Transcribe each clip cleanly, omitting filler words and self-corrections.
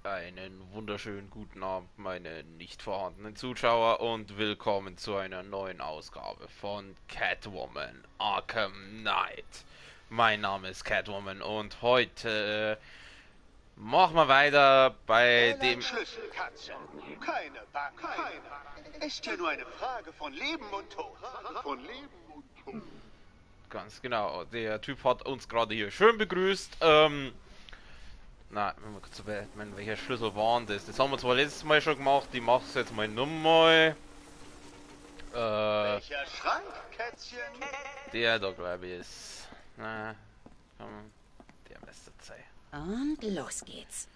Einen wunderschönen guten Abend, meine nicht vorhandenen Zuschauer, und willkommen zu einer neuen Ausgabe von Catwoman Arkham Knight. Mein Name ist Catwoman und heute machen wir weiter bei Fräulein dem... Schlüsselkatze. Keine Bank, keine. Ist ja nur eine Frage von Leben und Tod. Von Leben und Tod. Ganz genau, der Typ hat uns gerade hier schön begrüßt. Na, wenn wir kurz überlegen, welcher Schlüssel waren das? Das haben wir zwar letztes Mal schon gemacht, ich mache es jetzt mal nochmal. Welcher Schrank, Kätzchen? Der da glaube ich ist. Na, komm, der müsste sein. Und los geht's.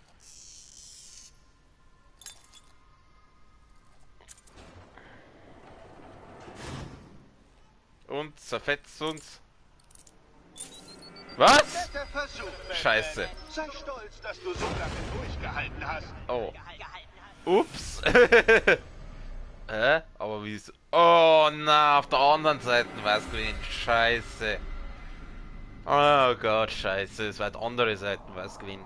Und zerfetzt uns. Was? Netter Versuch, Batman. Scheiße. Sei stolz, dass du so lange durchgehalten hast. Oh. Ups. Hä? Aber wie ist. Oh na, auf der anderen Seite war es gewesen. Scheiße. Oh Gott, scheiße. Es war die andere Seite war es gewesen.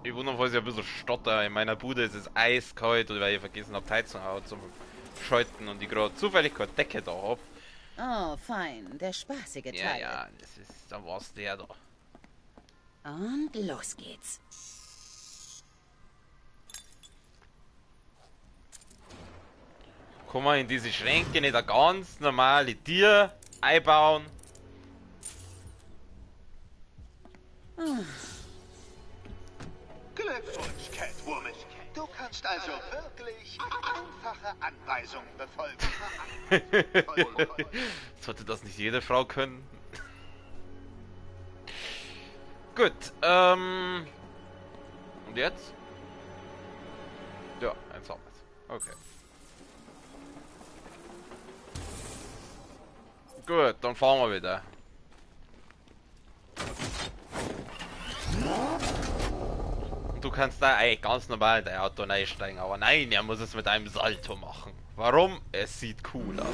Ich wundere, falls ich ein bisschen stotter. In meiner Bude ist es eiskalt, oder weil ich vergessen habe, die Heizung zum Schalten und ich gerade zufällig keine Decke da habe. Oh, fein. Der spaßige Ja, Teil. ja, das ist. Da war's der da. Und los geht's. Kann man in diese Schränke nicht eine ganz normale Tür einbauen? Glückwunsch, Catwoman. Du kannst also wirklich einfache Anweisungen befolgen. Sollte das nicht jede Frau können? Gut, und jetzt? Ja, eins haben wir's. Okay. Gut, dann fahren wir wieder. Du kannst da eigentlich ganz normal in dein Auto einsteigen, aber nein, er muss es mit einem Salto machen. Warum? Es sieht cool aus.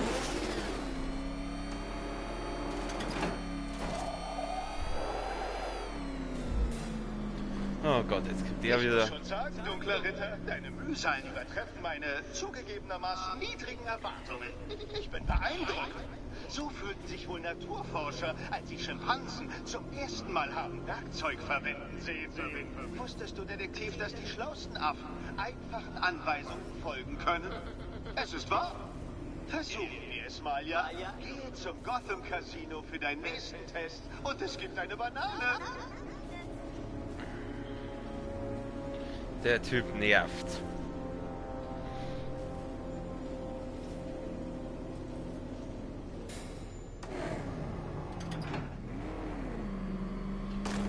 Oh Gott, jetzt kommt der Ich wieder. muss schon sagen, dunkler Ritter, deine Mühsalen übertreffen meine zugegebenermaßen niedrigen Erwartungen. Ich bin beeindruckt. So fühlten sich wohl Naturforscher, als sie Schimpansen zum ersten Mal haben Werkzeug verwenden sehen. Wusstest du, Detektiv, dass die schlausten Affen einfachen Anweisungen folgen können? Es ist wahr. Versuchen wir es mal, ja? Gehe zum Gotham Casino für deinen nächsten Test und es gibt eine Banane. Der Typ nervt.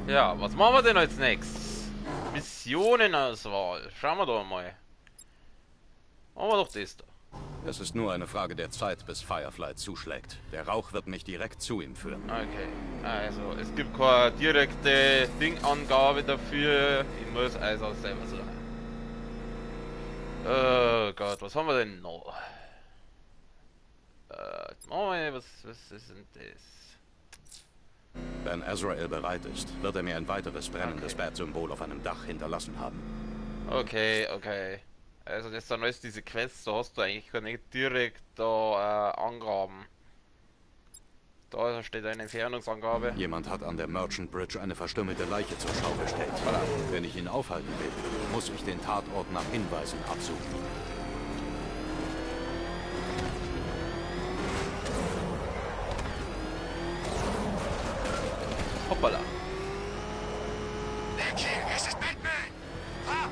Ja, was machen wir denn als nächstes? Missionenauswahl. Schauen wir doch mal. Machen wir doch das da. Es ist nur eine Frage der Zeit, bis Firefly zuschlägt. Der Rauch wird mich direkt zu ihm führen. Okay, also es gibt keine direkte Dingangabe dafür. Ich muss also selber suchen. Oh Gott, was haben wir denn noch? Was ist denn das? Wenn Azrael bereit ist, wird er mir ein weiteres brennendes Bat-Symbol auf einem Dach hinterlassen haben. Okay. Also das sind alles diese Quests, da hast du eigentlich nicht direkt da Angaben. Da steht eine Entfernungsangabe. Jemand hat an der Merchant Bridge eine verstümmelte Leiche zur Schau gestellt. Wenn ich ihn aufhalten will, muss ich den Tatort nach Hinweisen absuchen. Hoppala. Nicky, es ist Batman! Fahr!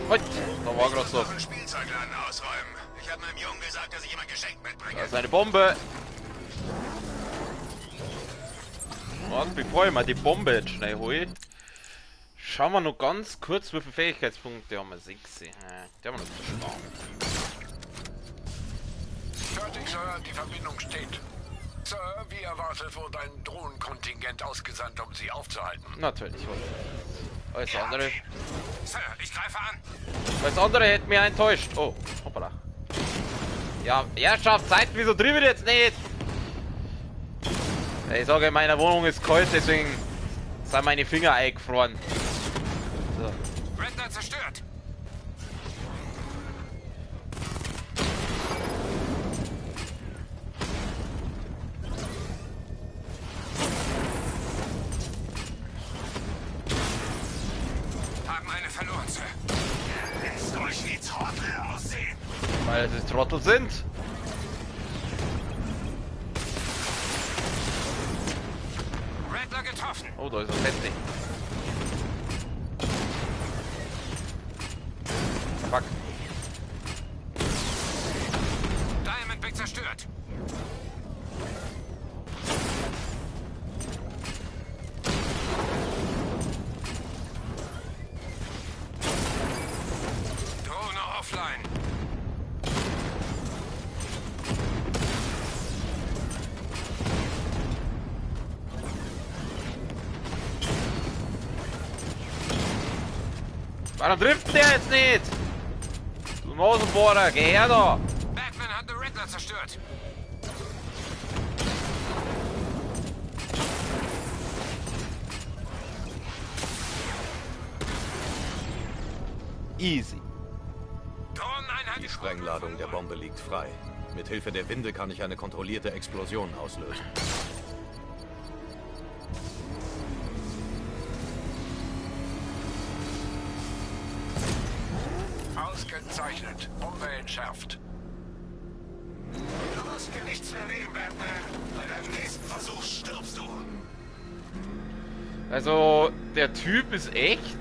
Heute, da war gerade so. Noch einen Spielzeugladen ausräumen. Ich habe meinem Jungen gesagt, dass ich ihm ein Geschenk mitbringe. Da ist eine Bombe. Und bevor ich mal die Bombe jetzt schnell hole, schauen wir noch ganz kurz, wie viele Fähigkeitspunkte haben wir. 6. Die haben wir noch zu sparen. Fertig, Sir. Die Verbindung steht. Sir, wie erwartet wurde ein Drohnenkontingent ausgesandt, um Sie aufzuhalten. Natürlich. Alles andere. Sir, ich greife an. Alles andere hätte mich enttäuscht. Oh, hoppala. Ja, Herrschaft, Zeit, wieso drüben jetzt nicht? Ich sage, in meiner Wohnung ist kalt, deswegen sind meine Finger eingefroren. So. Redner zerstört. Haben eine verloren, Sir. Lässt euch wie Trottel aussehen. Weil es Trottel sind. Redler getroffen. Oh, da ist ein Feste. Fuck. Diamond Big zerstört. Drohne offline. Warum trifft der jetzt nicht? Du Nasenbohrer, geh her da! Batman hat den Redler zerstört. Easy. Drohneneinheit. Die Sprengladung der Bombe liegt frei. Mit Hilfe der Winde kann ich eine kontrollierte Explosion auslösen. Ausgezeichnet. Bombe entschärft. Du musst mir nichts mehr nehmen, Batman. Bei deinem nächsten Versuch stirbst du. Also, der Typ ist echt.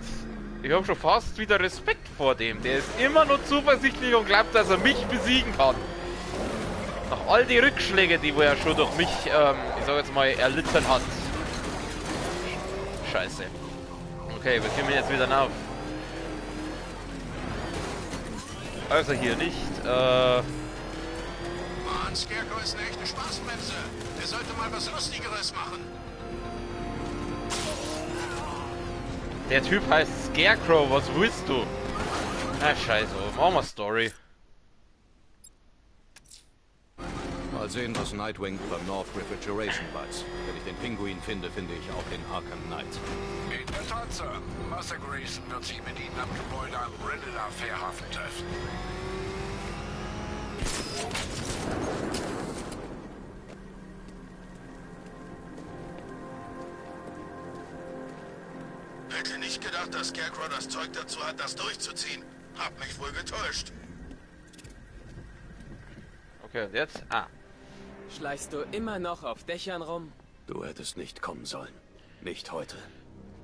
Ich habe schon fast wieder Respekt vor dem. Der ist immer nur zuversichtlich und glaubt, dass er mich besiegen kann. Nach all die Rückschläge, die wo er schon durch mich, ich sag jetzt mal, erlitten hat. Scheiße. Okay, wir kommen jetzt wieder auf. Also hier nicht, Mann, Scarecrow ist eine echte Spaßbremse. Der sollte mal was Lustigeres machen. Der Typ heißt Scarecrow, was willst du? Ah, scheiße, machen wir Story. Mal sehen, was Nightwing über North Refrigeration weiß. Wenn ich den Pinguin finde, finde ich auch den Arkham Knight. In der Tat, Sir. Master Grayson wird sich mit Ihnen am Gebäude am Riddler Fährhafen treffen. Hätte nicht gedacht, dass Scarecrow das Zeug dazu hat, das durchzuziehen. Hab mich wohl getäuscht. Okay, und jetzt? Ah. Schleichst du immer noch auf Dächern rum? Du hättest nicht kommen sollen. Nicht heute.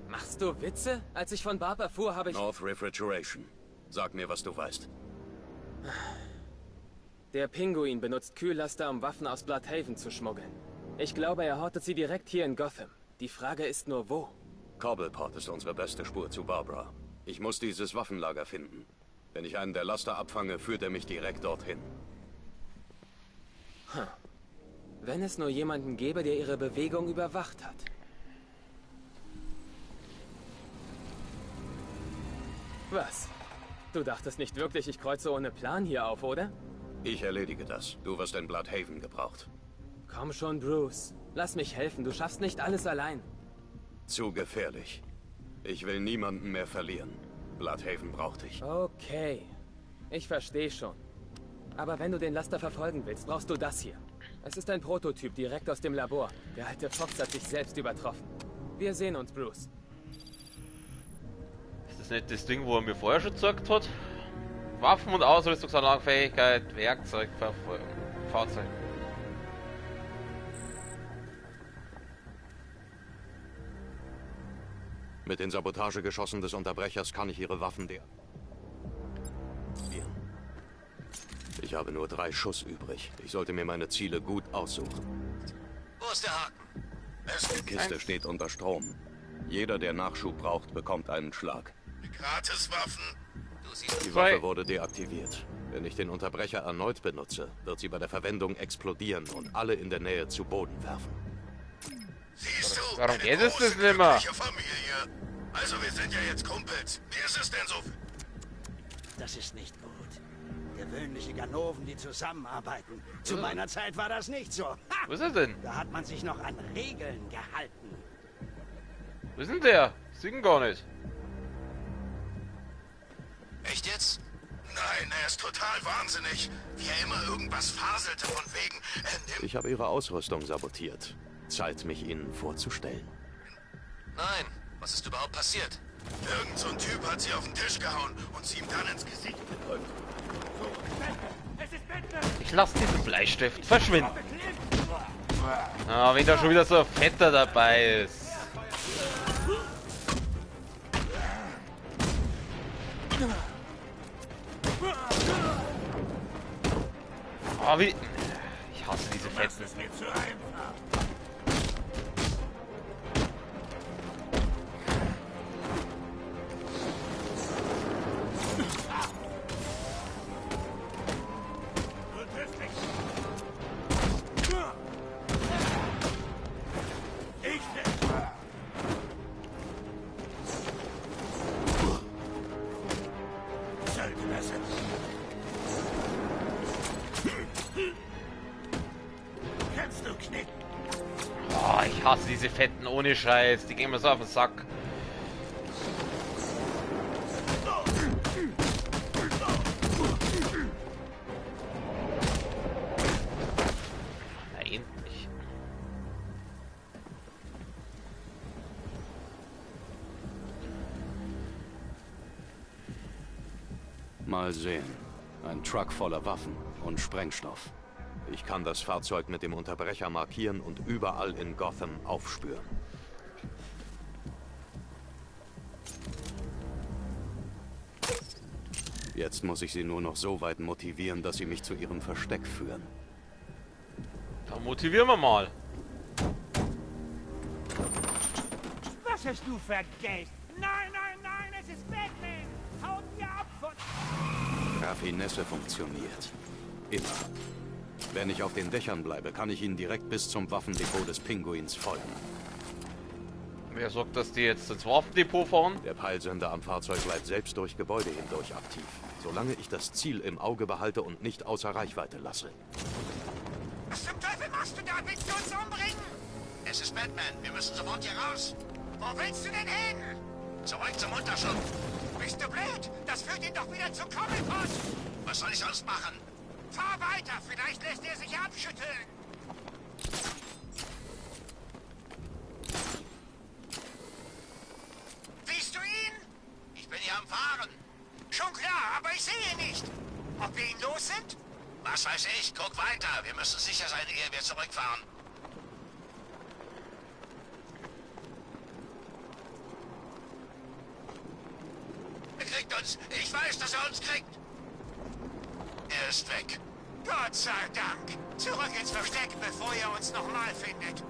Machst du Witze? Als ich von Barb erfuhr, habe ich... North Refrigeration. Sag mir, was du weißt. Der Pinguin benutzt Kühllaster, um Waffen aus Bloodhaven zu schmuggeln. Ich glaube, er hortet sie direkt hier in Gotham. Die Frage ist nur, wo? Cobblepot ist unsere beste Spur zu Barbara. Ich muss dieses Waffenlager finden. Wenn ich einen der Laster abfange, führt er mich direkt dorthin. Wenn es nur jemanden gäbe, der ihre Bewegung überwacht hat. Was? Du dachtest nicht wirklich, ich kreuze ohne Plan hier auf, oder? Ich erledige das. Du wirst in Bloodhaven gebraucht. Komm schon, Bruce. Lass mich helfen. Du schaffst nicht alles allein. Zu gefährlich. Ich will niemanden mehr verlieren. Bloodhaven braucht dich. Okay. Ich verstehe schon. Aber wenn du den Laster verfolgen willst, brauchst du das hier. Es ist ein Prototyp direkt aus dem Labor. Der alte Fox hat sich selbst übertroffen. Wir sehen uns, Bruce. Ist das nicht das Ding, wo er mir vorher schon gezeigt hat? Waffen- und Ausrüstungsanlagenfähigkeit, Werkzeug, Fahrzeug. Mit den Sabotagegeschossen des Unterbrechers kann ich ihre Waffen deaktivieren. Ich habe nur 3 Schuss übrig. Ich sollte mir meine Ziele gut aussuchen. Wo ist der Haken? Die Kiste steht unter Strom. Jeder, der Nachschub braucht, bekommt einen Schlag. Gratiswaffen. Du siehst Die Waffe wurde deaktiviert. Wenn ich den Unterbrecher erneut benutze, wird sie bei der Verwendung explodieren und alle in der Nähe zu Boden werfen. Siehst du? Warum Eine geht es große, das nicht mehr? glückliche Familie. Also wir sind ja jetzt Kumpels. Wie ist es denn so? Das ist nicht gut. Gewöhnliche Ganoven, die zusammenarbeiten. Zu meiner Zeit war das nicht so. Ha! Wo ist er denn? Da hat man sich noch an Regeln gehalten. Wo ist denn der? Singen gar nicht. Echt jetzt? Nein, er ist total wahnsinnig. Wie er immer irgendwas faselte von wegen... Ich habe Ihre Ausrüstung sabotiert. Zeit, mich Ihnen vorzustellen. Nein, was ist überhaupt passiert? Irgend so ein Typ hat sie auf den Tisch gehauen und sie ihm dann ins Gesicht gedrückt. Ich lasse diesen Bleistift verschwinden. Ah, wenn da schon wieder so ein Fetter dabei ist. Oh, wie... Ich hasse diese Fetzen. Oh, ich hasse diese Fetten ohne Scheiß. Die gehen mir so auf den Sack. Nein, nicht. Mal sehen. Ein Truck voller Waffen und Sprengstoff. Ich kann das Fahrzeug mit dem Unterbrecher markieren und überall in Gotham aufspüren. Jetzt muss ich sie nur noch so weit motivieren, dass sie mich zu ihrem Versteck führen. Dann motivieren wir mal. Was hast du vergessen? Nein, nein, nein, es ist Batman! Haut mir ab von... Raffinesse funktioniert. Immer. Wenn ich auf den Dächern bleibe, kann ich ihnen direkt bis zum Waffendepot des Pinguins folgen. Wer sorgt, dass die jetzt ins Waffendepot fahren? Der Peilsender am Fahrzeug bleibt selbst durch Gebäude hindurch aktiv. Solange ich das Ziel im Auge behalte und nicht außer Reichweite lasse. Was zum Teufel machst du da? Willst du uns umbringen? Es ist Batman. Wir müssen sofort hier raus. Wo willst du denn hin? Zurück zum Unterschlupf. Bist du blöd? Das führt ihn doch wieder zu Comic-Con. Was soll ich sonst machen? Fahr weiter. Vielleicht lässt er sich abschütteln. Siehst du ihn? Ich bin hier am Fahren. Schon klar, aber ich sehe ihn nicht. Ob wir ihn los sind? Was weiß ich. Guck weiter. Wir müssen sicher sein, ehe wir zurückfahren. Er kriegt uns. Ich weiß, dass er uns kriegt. Er ist weg. Gott sei Dank. Zurück ins Versteck, bevor er uns nochmal findet.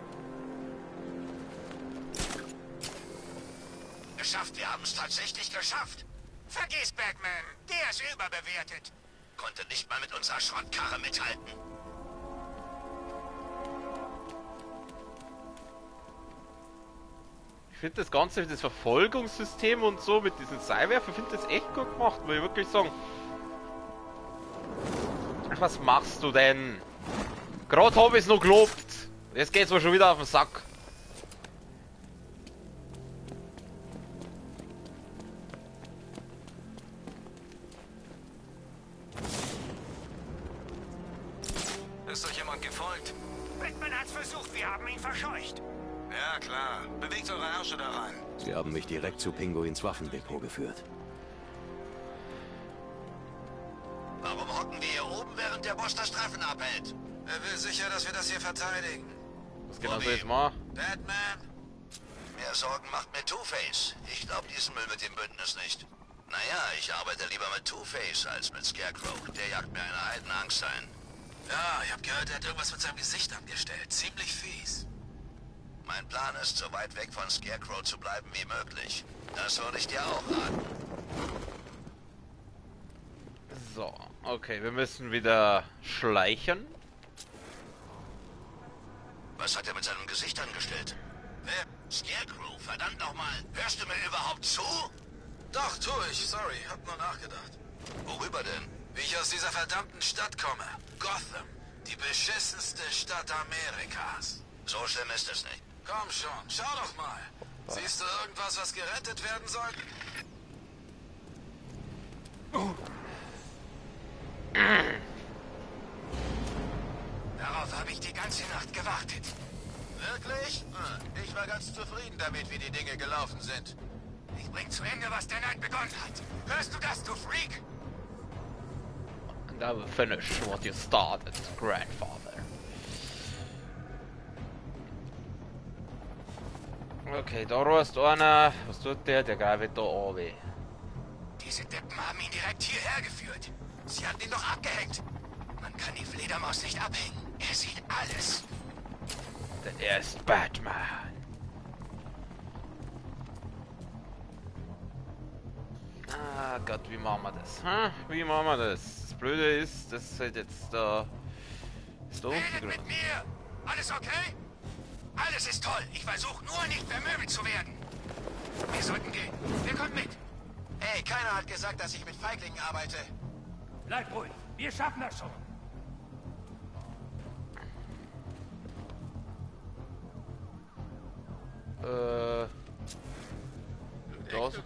Geschafft. Wir haben es tatsächlich geschafft. Vergiss Batman. Der ist überbewertet. Konnte nicht mal mit unserer Schrottkarre mithalten. Ich finde das Ganze, das Verfolgungssystem und so mit diesen Seilwerfer, finde das echt gut gemacht, muss ich wirklich sagen. Ach, was machst du denn? Gerade habe ich es noch gelobt. Jetzt geht's mir schon wieder auf den Sack. Ist euch jemand gefolgt? Batman hat's versucht, wir haben ihn verscheucht. Ja, klar. Bewegt eure Ärsche da rein. Sie haben mich direkt zu Pinguins Waffendepot geführt. Warum hocken wir hier oben, während der Boss das Treffen abhält? Er will sicher, dass wir das hier verteidigen. Was genau soll ich mal? Batman? Mehr Sorgen macht mir Two-Face. Ich glaube diesen Müll mit dem Bündnis nicht. Naja, ich arbeite lieber mit Two-Face als mit Scarecrow. Der jagt mir eine Heidenangst ein. Ja, ich habe gehört, er hat irgendwas mit seinem Gesicht angestellt. Ziemlich fies. Mein Plan ist, so weit weg von Scarecrow zu bleiben wie möglich. Das würde ich dir auch raten. So, okay, wir müssen wieder schleichen. Was hat er mit seinem Gesicht angestellt? Wer? Scarecrow, verdammt nochmal. Hörst du mir überhaupt zu? Doch, tue ich. Sorry, hab nur nachgedacht. Worüber denn? Wie ich aus dieser verdammten Stadt komme. Gotham. Die beschissenste Stadt Amerikas. So schlimm ist es nicht. Komm schon, schau doch mal. Siehst du irgendwas, was gerettet werden soll? Darauf habe ich die ganze Nacht gewartet. Wirklich? Ich war ganz zufrieden damit, wie die Dinge gelaufen sind. Ich bring zu Ende, was der Night begonnen hat. Hörst du das, du Freak? And I will finish what you started, grandfather. Okay, da rost einer. Was tut der? Der geht wieder runter. Diese Deppen haben ihn direkt hierher geführt. Sie hatten ihn doch abgehängt. Man kann die Fledermaus nicht abhängen. Er sieht alles. Denn er ist Batman. Ah Gott, wie machen wir das? Hm? Wie machen wir das? Das Blöde ist, das ist halt jetzt da... Ist da Redet unten mit mir! Alles okay? Alles ist toll. Ich versuche nur nicht vermöbelt zu werden. Wir sollten gehen. Wer kommt mit? Hey, keiner hat gesagt, dass ich mit Feiglingen arbeite. Bleib ruhig. Wir schaffen das schon. Du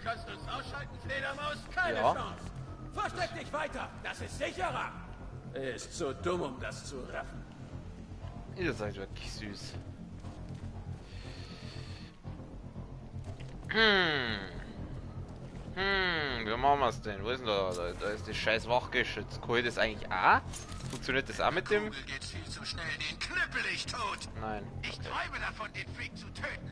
kannst uns ausschalten, Fledermaus? Keine Ja. Chance. Versteck dich weiter. Das ist sicherer. Er ist zu dumm, um das zu raffen. Ihr seid wirklich süß. Wie machen wir es denn? Wo ist denn da? Da ist das scheiß Wachgeschütz. Kann ich das eigentlich auch? Funktioniert das auch mit dem? Kugel geht viel zu schnell. Den knüppel ich tot. Nein. Ich träume davon, den Freak zu töten.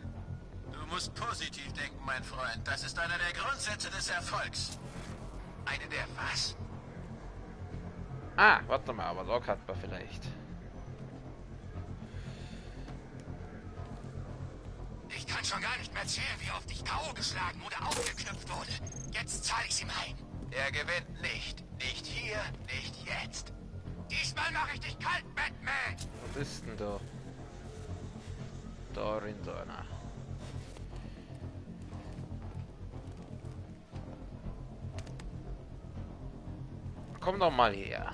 Du musst positiv denken, mein Freund. Das ist einer der Grundsätze des Erfolgs. Eine der was? Ah, warte mal, aber da kann man vielleicht. Ich kann schon gar nicht mehr zählen, wie oft ich K.O. geschlagen oder aufgeknüpft wurde. Jetzt zahle ich's ihm heim. Er gewinnt nicht. Nicht hier, nicht jetzt. Diesmal mache ich dich kalt, Batman! Was ist denn da? Darin so einer. Komm doch mal her.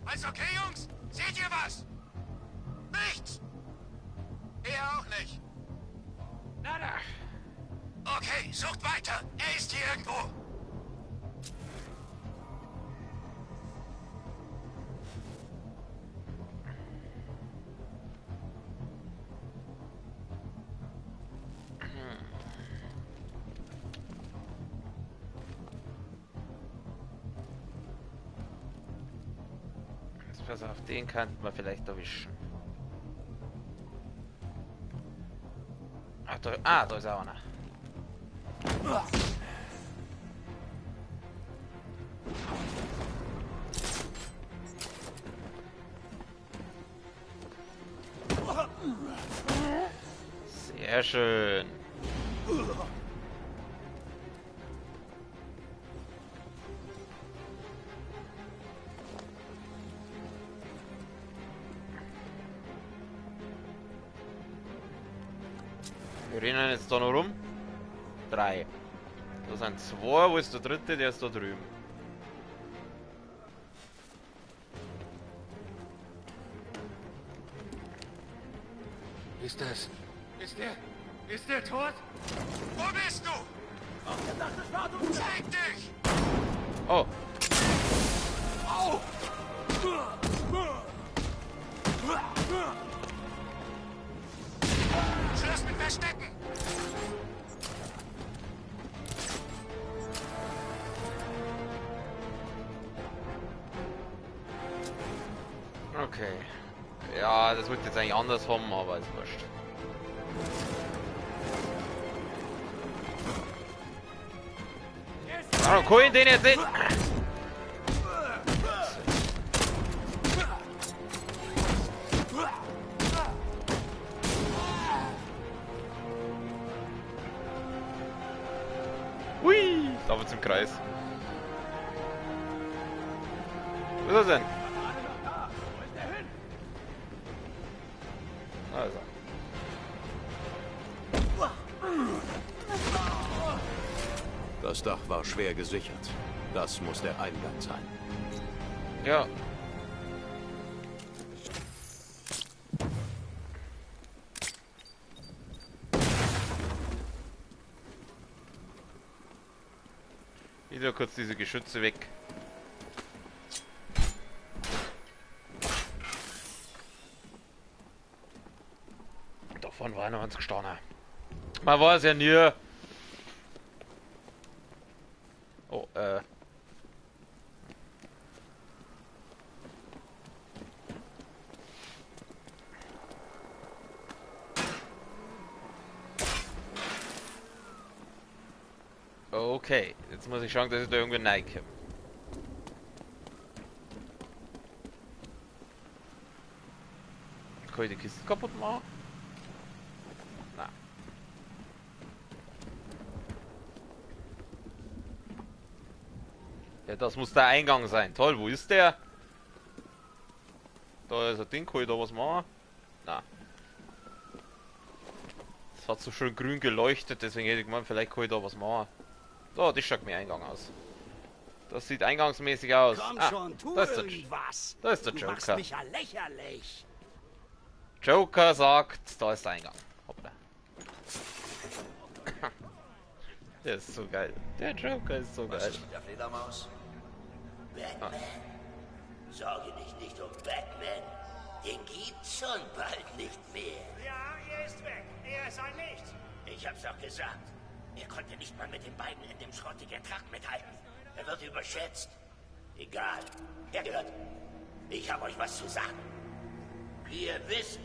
Alles okay, Jungs? Seht ihr was? Nichts! Er auch nicht. Nada. Okay, sucht weiter. Er ist hier irgendwo. Jetzt pass auf, den könnte man vielleicht erwischen. Da ist auch einer. Sehr schön. Wir rennen jetzt da noch rum. 3. Da sind 2. Wo ist der dritte? Der ist da drüben. Ist das? Ist der tot? Wo bist du? Ich dachte, es war du. Zeig dich! Oh. Au! Schluss mit Verstecken! Okay. Ja, das wird jetzt eigentlich anders haben, aber ist wurscht. Warum kann ich den jetzt nicht? Hui! Da wird's im Kreis. Wo ist er denn? Also. Das Dach war schwer gesichert. Das muss der Eingang sein. Ja. Wieder kurz diese Geschütze weg. Davon war noch ganz gestanden. Man weiß ja nie. Oh, okay, jetzt muss ich schauen, dass ich da irgendwie reinkomme. Kann ich die Kiste kaputt machen? Nein. Ja, das muss der Eingang sein. Toll, wo ist der? Da ist ein Ding, kann ich da was machen? Nein. Das hat so schön grün geleuchtet, deswegen hätte ich gemeint, vielleicht kann ich da was machen. Oh, das schaut mir Eingang aus. Das sieht eingangsmäßig aus. Komm schon, tu das ist irgendwas. Da ist der Du machst Joker. mich ja lächerlich. Joker sagt, da ist der Eingang. Hoppla. Der ist so geil. Der Joker ist so Was geil. ist mit der Fledermaus? Batman? Sorge dich nicht um Batman. Den gibt's schon bald nicht mehr. Ja, er ist weg. Er ist ein Nichts. Ich hab's doch gesagt. Er konnte nicht mal mit den beiden in dem schrottigen Trakt mithalten. Er wird überschätzt. Egal. Er gehört. Ich habe euch was zu sagen. Wie ihr wisst,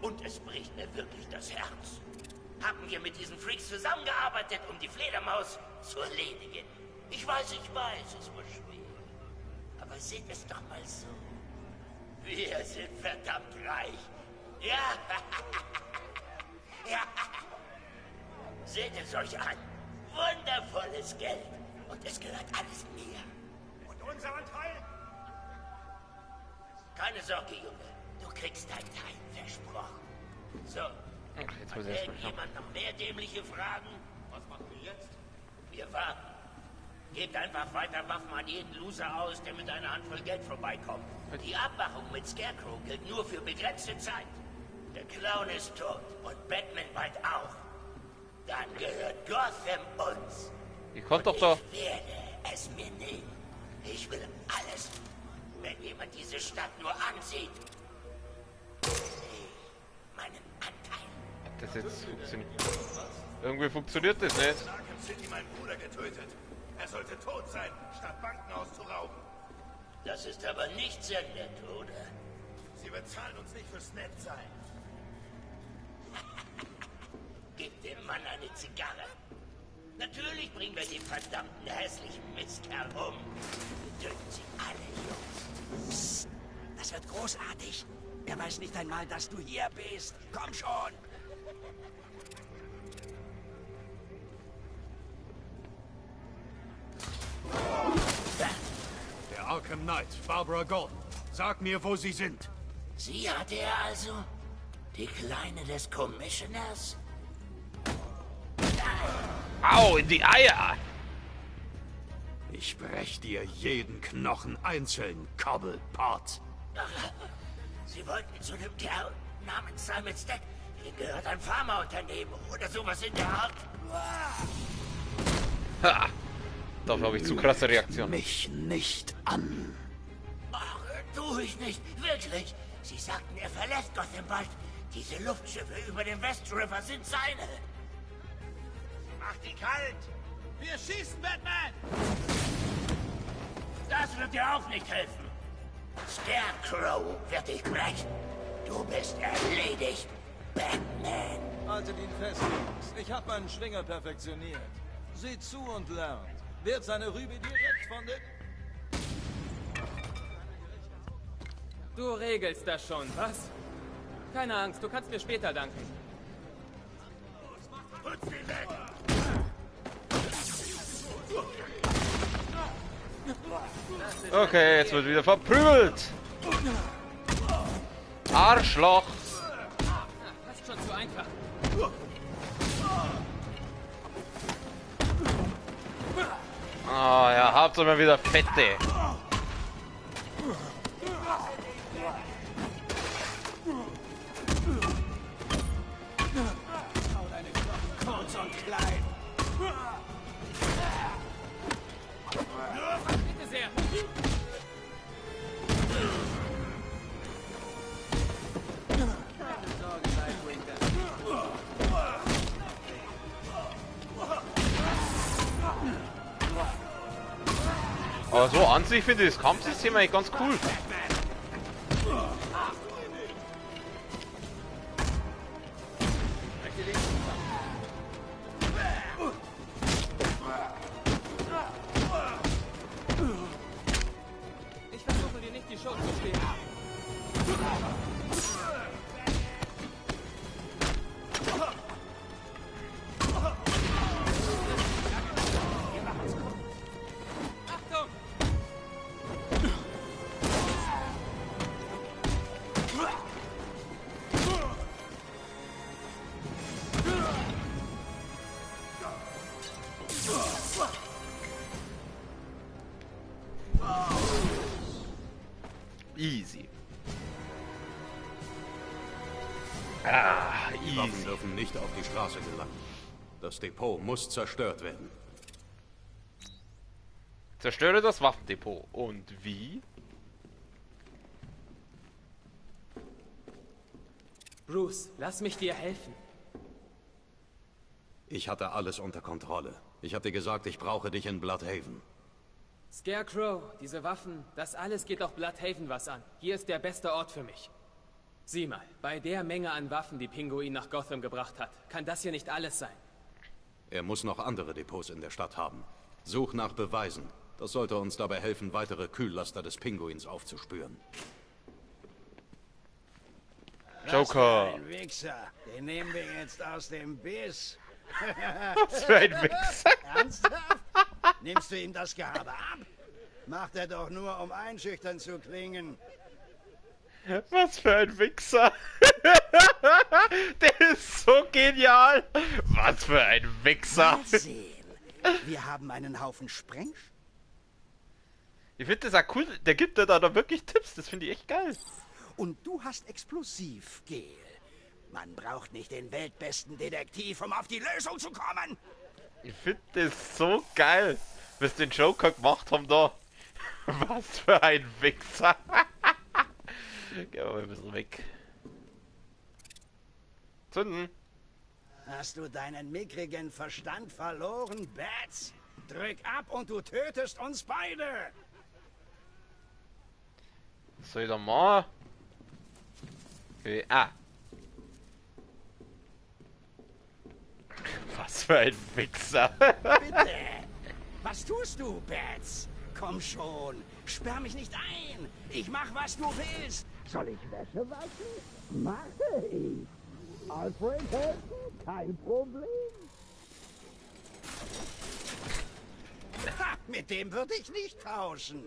und es bricht mir wirklich das Herz, haben wir mit diesen Freaks zusammengearbeitet, um die Fledermaus zu erledigen. Ich weiß, es war schwer. Aber seht es doch mal so. Wir sind verdammt reich. Ja. Ja. Seht es euch an. Wundervolles Geld. Und es gehört alles mir. Und unser Anteil? Keine Sorge, Junge. Du kriegst dein Teil versprochen. So. Okay, jetzt Hat muss ich erst mal schauen. irgendjemand noch mehr dämliche Fragen? Was machen wir jetzt? Wir warten. Gebt einfach weiter Waffen an jeden Loser aus, der mit einer Handvoll Geld vorbeikommt. Die Abmachung mit Scarecrow gilt nur für begrenzte Zeit. Der Clown ist tot und Batman bald auch. Dann gehört Gotham uns. Ihr kommt doch da. Ich werde es mir nehmen. Ich will alles. Wenn jemand diese Stadt nur ansieht, meinen Anteil. Hat das jetzt funktioniert? Irgendwie funktioniert das nicht. Arkham City meinen Bruder getötet. Er sollte tot sein, statt Banken auszurauben. Das ist aber nicht Sinn der Tode. Sie bezahlen uns nicht fürs Nettsein. Gib dem Mann eine Zigarre. Natürlich bringen wir den verdammten hässlichen Mistkerl um. Wir töten sie alle, Jungs. Psst, das wird großartig. Er weiß nicht einmal, dass du hier bist. Komm schon. Der Arkham Knight, Barbara Gordon. Sag mir, wo sie sind. Sie hatte er also? Die Kleine des Commissioners? Au, in die Eier! Ich brech dir jeden Knochen einzeln, Cobblepot. Sie wollten zu dem Kerl namens Simon Stack. Ihm gehört ein Pharmaunternehmen oder sowas in der Art. Ha! Dafür habe ich zu krasse Reaktionen. Mich nicht an. Ach, tu ich nicht. Wirklich. Sie sagten, er verlässt Gotham bald. Diese Luftschiffe über dem West River sind seine. Mach die kalt. Wir schießen, Batman. Das wird dir auch nicht helfen. Scarecrow wird dich brechen. Du bist erledigt, Batman. Haltet ihn fest, Jungs. Ich habe meinen Schwinger perfektioniert. Seht zu und lernt. Wird seine Rübe direkt von den... Du regelst das schon, was? Keine Angst, du kannst mir später danken. Putz ihn weg. Okay, jetzt wird wieder verprügelt. Arschloch. Fast schon zu einfach. Oh ja, Hauptsache mal wieder Fette. Hau deine Knochen kurz und klein. Bitte sehr. Aber so an sich finde ich das Kampfsystem eigentlich ganz cool. Ich versuche dir nicht die Show zu stehlen. Achtung! Easy. Ah, Die Waffen easy. dürfen nicht auf die Straße gelangen. Das Depot muss zerstört werden. Zerstöre das Waffendepot. Und wie? Bruce, lass mich dir helfen. Ich hatte alles unter Kontrolle. Ich hatte gesagt, ich brauche dich in Bloodhaven. Scarecrow, diese Waffen, das alles geht auch Bloodhaven was an. Hier ist der beste Ort für mich. Sieh mal, bei der Menge an Waffen, die Pinguin nach Gotham gebracht hat, kann das hier nicht alles sein. Er muss noch andere Depots in der Stadt haben. Such nach Beweisen. Das sollte uns dabei helfen, weitere Kühllaster des Pinguins aufzuspüren. Joker. Ein Wichser. Den nehmen wir jetzt aus dem Biss. Was für ein Wichser. Ernsthaft? Nimmst du ihm das Gehabe ab? Macht er doch nur, um einschüchtern zu klingen. Was für ein Wichser. Der ist so genial. Was für ein Wichser. Mal sehen. Wir haben einen Haufen Sprengstoff. Ich finde das auch cool. Der gibt dir da wirklich Tipps. Das finde ich echt geil. Und du hast Explosivgel. Man braucht nicht den weltbesten Detektiv, um auf die Lösung zu kommen. Ich finde das so geil, was den Joker gemacht haben da. Was für ein Wichser. Gehen wir mal ein bisschen weg. Zünden. Hast du deinen mickrigen Verstand verloren, Bats? Drück ab und du tötest uns beide. Was soll ich da machen? Okay. Ah. Was für ein Wichser. Bitte. Was tust du, Bats? Komm schon. Sperr mich nicht ein. Ich mach, was du willst. Soll ich Wäsche waschen? Mache ich. Alfred helfen? Kein Problem. Ha, mit dem würde ich nicht tauschen.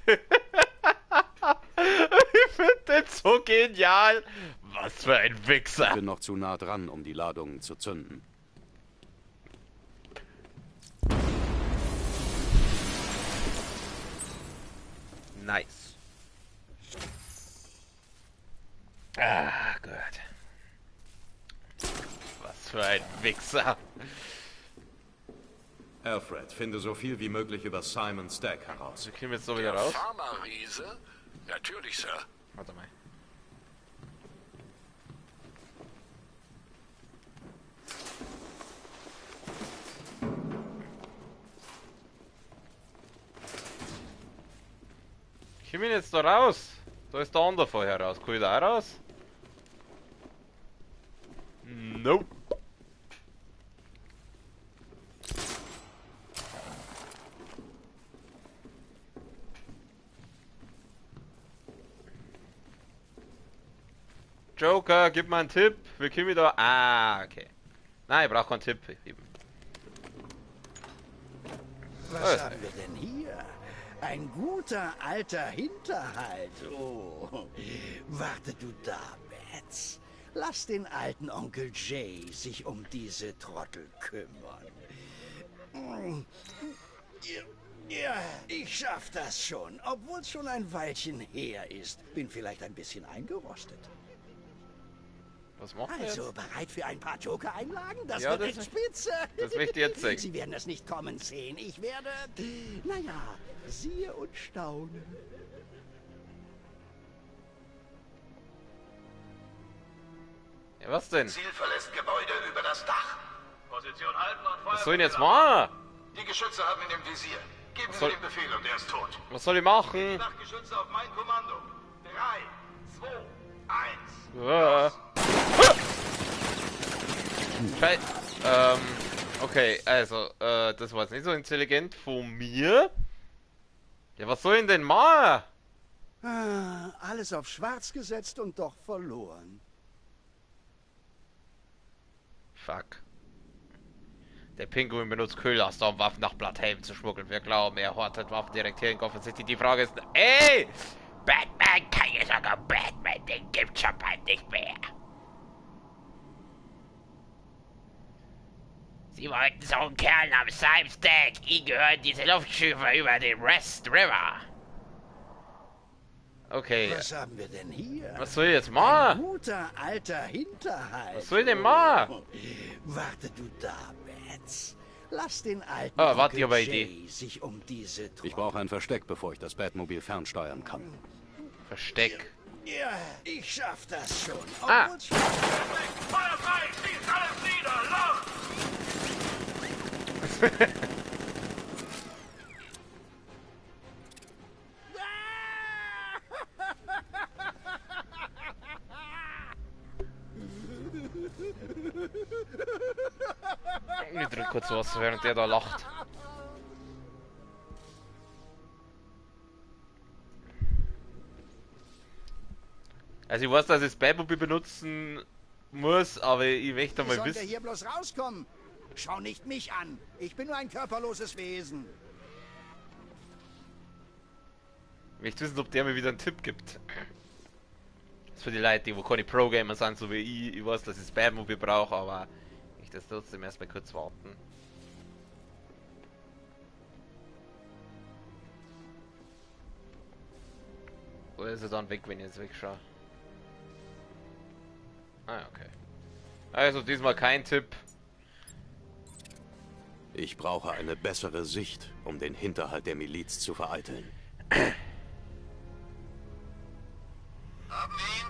Ich finde den so genial. Was für ein Wichser. Ich bin noch zu nah dran, um die Ladungen zu zünden. Nice. Ah, gut. Was für ein Wichser. Alfred, finde so viel wie möglich über Simon Stack heraus. Wir kriegen jetzt so wieder raus. Pharma-Riese? Natürlich, Sir. Warte mal. Ich komm ihn jetzt da raus. Da ist der andere vorher raus. Kann ich da auch raus? Nope. Joker, gib mal einen Tipp. Wir können wieder. Ah, okay. Nein, ich brauche keinen Tipp. Eben. Was haben wir denn hier? Ein guter alter Hinterhalt. Oh, warte du da, Bats. Lass den alten Onkel Jay sich um diese Trottel kümmern. Ja, ich schaff das schon, obwohl es schon ein Weilchen her ist. Bin vielleicht ein bisschen eingerostet. Was macht er Also, jetzt? bereit für ein paar Joker-Einlagen? Das Ja, wird das- echt spitze. das möchte ich jetzt sehen. Sie werden es nicht kommen sehen. Ich werde, naja, siehe und staune. Ja, was denn? Ziel verlässt Gebäude über das Dach. Position halten und Feuer. Was soll ich denn jetzt machen? Die Geschütze haben ihn im Visier. Geben Sie soll- den Befehl und er ist tot. Was soll ich machen? Nachtgeschütze auf mein Kommando. 3, 2, 1. Okay, also, das war jetzt nicht so intelligent von mir. Ja, was soll ich denn machen? Ah, alles auf schwarz gesetzt und doch verloren. Fuck. Der Pinguin benutzt Kühllaster, um Waffen nach Bloodhaven zu schmuggeln. Wir glauben, er hortet Waffen direkt hier in Gotham City. Die Frage ist, ey! Batman, keine Sorge, Batman, den gibt's schon bald nicht mehr. Sie wollten so einen Kerl namens Simon Stagg. Ihm gehören diese Luftschiffe über den West River. Okay. Was haben wir denn hier? Was soll ich jetzt Ein machen? guter alter Hinterhalt. Was soll ich denn machen? Warte du da, Bats. Lass den alten Ah, warte, Onkel ich hab eine Jay Idee. sich um diese Ich brauche ein Versteck, bevor ich das Batmobil fernsteuern kann. Versteck. Ja, ich schaff das schon. Ah. Obwohl's- Feuer frei! Schießt alles nieder! Los! Ich drück kurz was, während der da lacht. Also ich weiß, dass ich das Batmobil benutzen muss, aber ich möchte Wie mal soll der wissen. hier bloß rauskommen? Schau nicht mich an. Ich bin nur ein körperloses Wesen. Ich möchte wissen, ob der mir wieder einen Tipp gibt. Das ist für die Leute, die wo keine Pro-Gamer sind, so wie ich. Ich weiß, dass ich das Batmobil brauche, aber ich das trotzdem erstmal kurz warten. Oder ist er dann weg, wenn ich jetzt wegschaue? Ah, okay. Also diesmal kein Tipp. Ich brauche eine bessere Sicht, um den Hinterhalt der Miliz zu vereiteln. Haben wir ihn?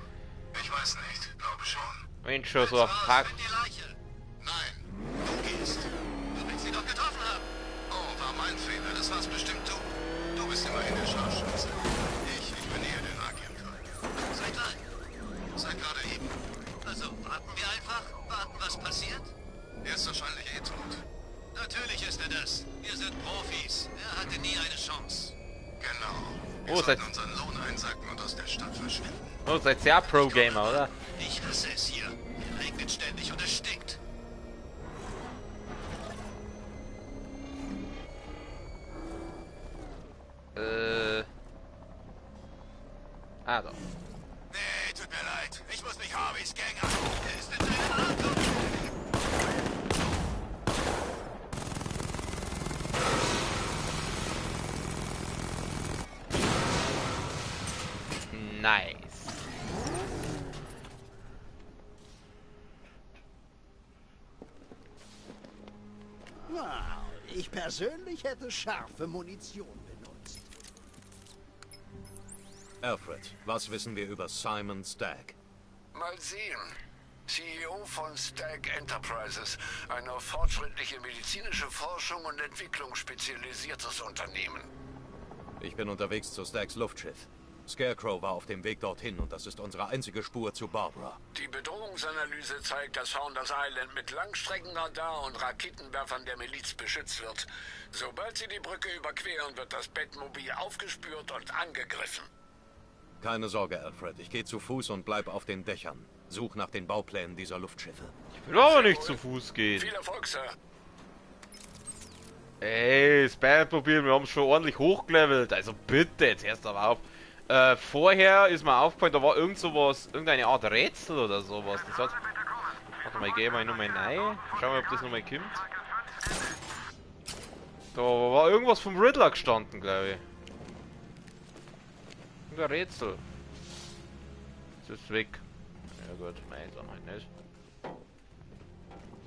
Ich weiß nicht. Glaube schon. Mensch, schon so auf Hack. Find die Leiche. Nein, du gehst. Du willst sie doch getroffen haben. Oh, war mein Fehler. Das war's bestimmt du. Du bist immerhin der Scharfschütze. Ich bin eher der Agent. Seit wann? Seit gerade eben. Also, warten wir einfach? Warten, was passiert? Er ist wahrscheinlich eh tot. Natürlich ist er das. Wir sind Profis. Er hatte nie eine Chance. Genau. Wir sollten unseren Lohn einsacken und aus der Stadt verschwinden. Oh, seid ihr ja Pro-Gamer, oder? Ich hasse es hier. Es regnet ständig und es stinkt. Ah, doch. Nee, tut mir leid. Ich muss mich Harveys Gang an. Er ist in deiner Hand. Nice. Na, ich persönlich hätte scharfe Munition benutzt. Alfred, was wissen wir über Simon Stagg? Mal sehen. CEO von Stagg Enterprises, eine auf fortschrittliche medizinische Forschung und Entwicklung spezialisiertes Unternehmen. Ich bin unterwegs zu Staggs Luftschiff. Scarecrow war auf dem Weg dorthin und das ist unsere einzige Spur zu Barbara. Die Bedrohungsanalyse zeigt, dass Founders Island mit Langstreckenradar und Raketenwerfern der Miliz beschützt wird. Sobald sie die Brücke überqueren, wird das Batmobil aufgespürt und angegriffen. Keine Sorge, Alfred. Ich gehe zu Fuß und bleib auf den Dächern. Such nach den Bauplänen dieser Luftschiffe. Ich will aber nicht zu Fuß gehen. Viel Erfolg, Sir. Ey, das Batmobil, wir haben es schon ordentlich hochgelevelt. Also bitte, jetzt erst aber auf. Vorher ist mir aufgefallen, da war irgend sowas, irgendeine Art Rätsel oder sowas. Das hat... Warte mal, ich gehe mal nochmal rein. Schauen wir, ob das nochmal kommt. Da war irgendwas vom Riddler gestanden, glaube ich. Ein Rätsel. Das ist weg. Ja gut, nein, dann halt nicht.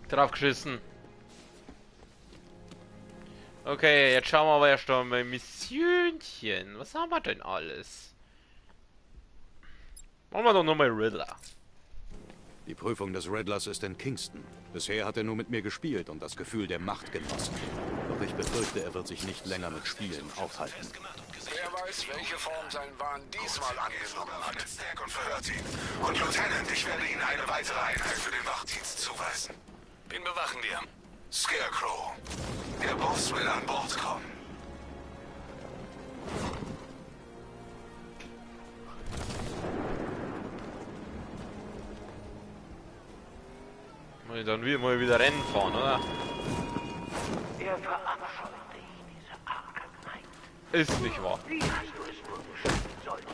Drauf geschissen. Okay, jetzt schauen wir aber erst einmal Missionchen. Was haben wir denn alles? Machen wir doch nochmal Riddler. Die Prüfung des Riddlers ist in Kingston. Bisher hat er nur mit mir gespielt und das Gefühl der Macht genossen. Doch ich befürchte, er wird sich nicht länger mit Spielen aufhalten. Wer weiß, welche Form sein Wahn diesmal angenommen hat. Stack und verhört ihn. Und Lieutenant, ich werde Ihnen eine weitere Einheit für den Wachdienst zuweisen. Wen bewachen wir? Scarecrow. Der Boss will an Bord kommen. Dann mal wieder Rennen fahren, oder? Er verabscheute diese Arkham Knight. Ist nicht wahr. Wie hast du es nur geschafft, solchen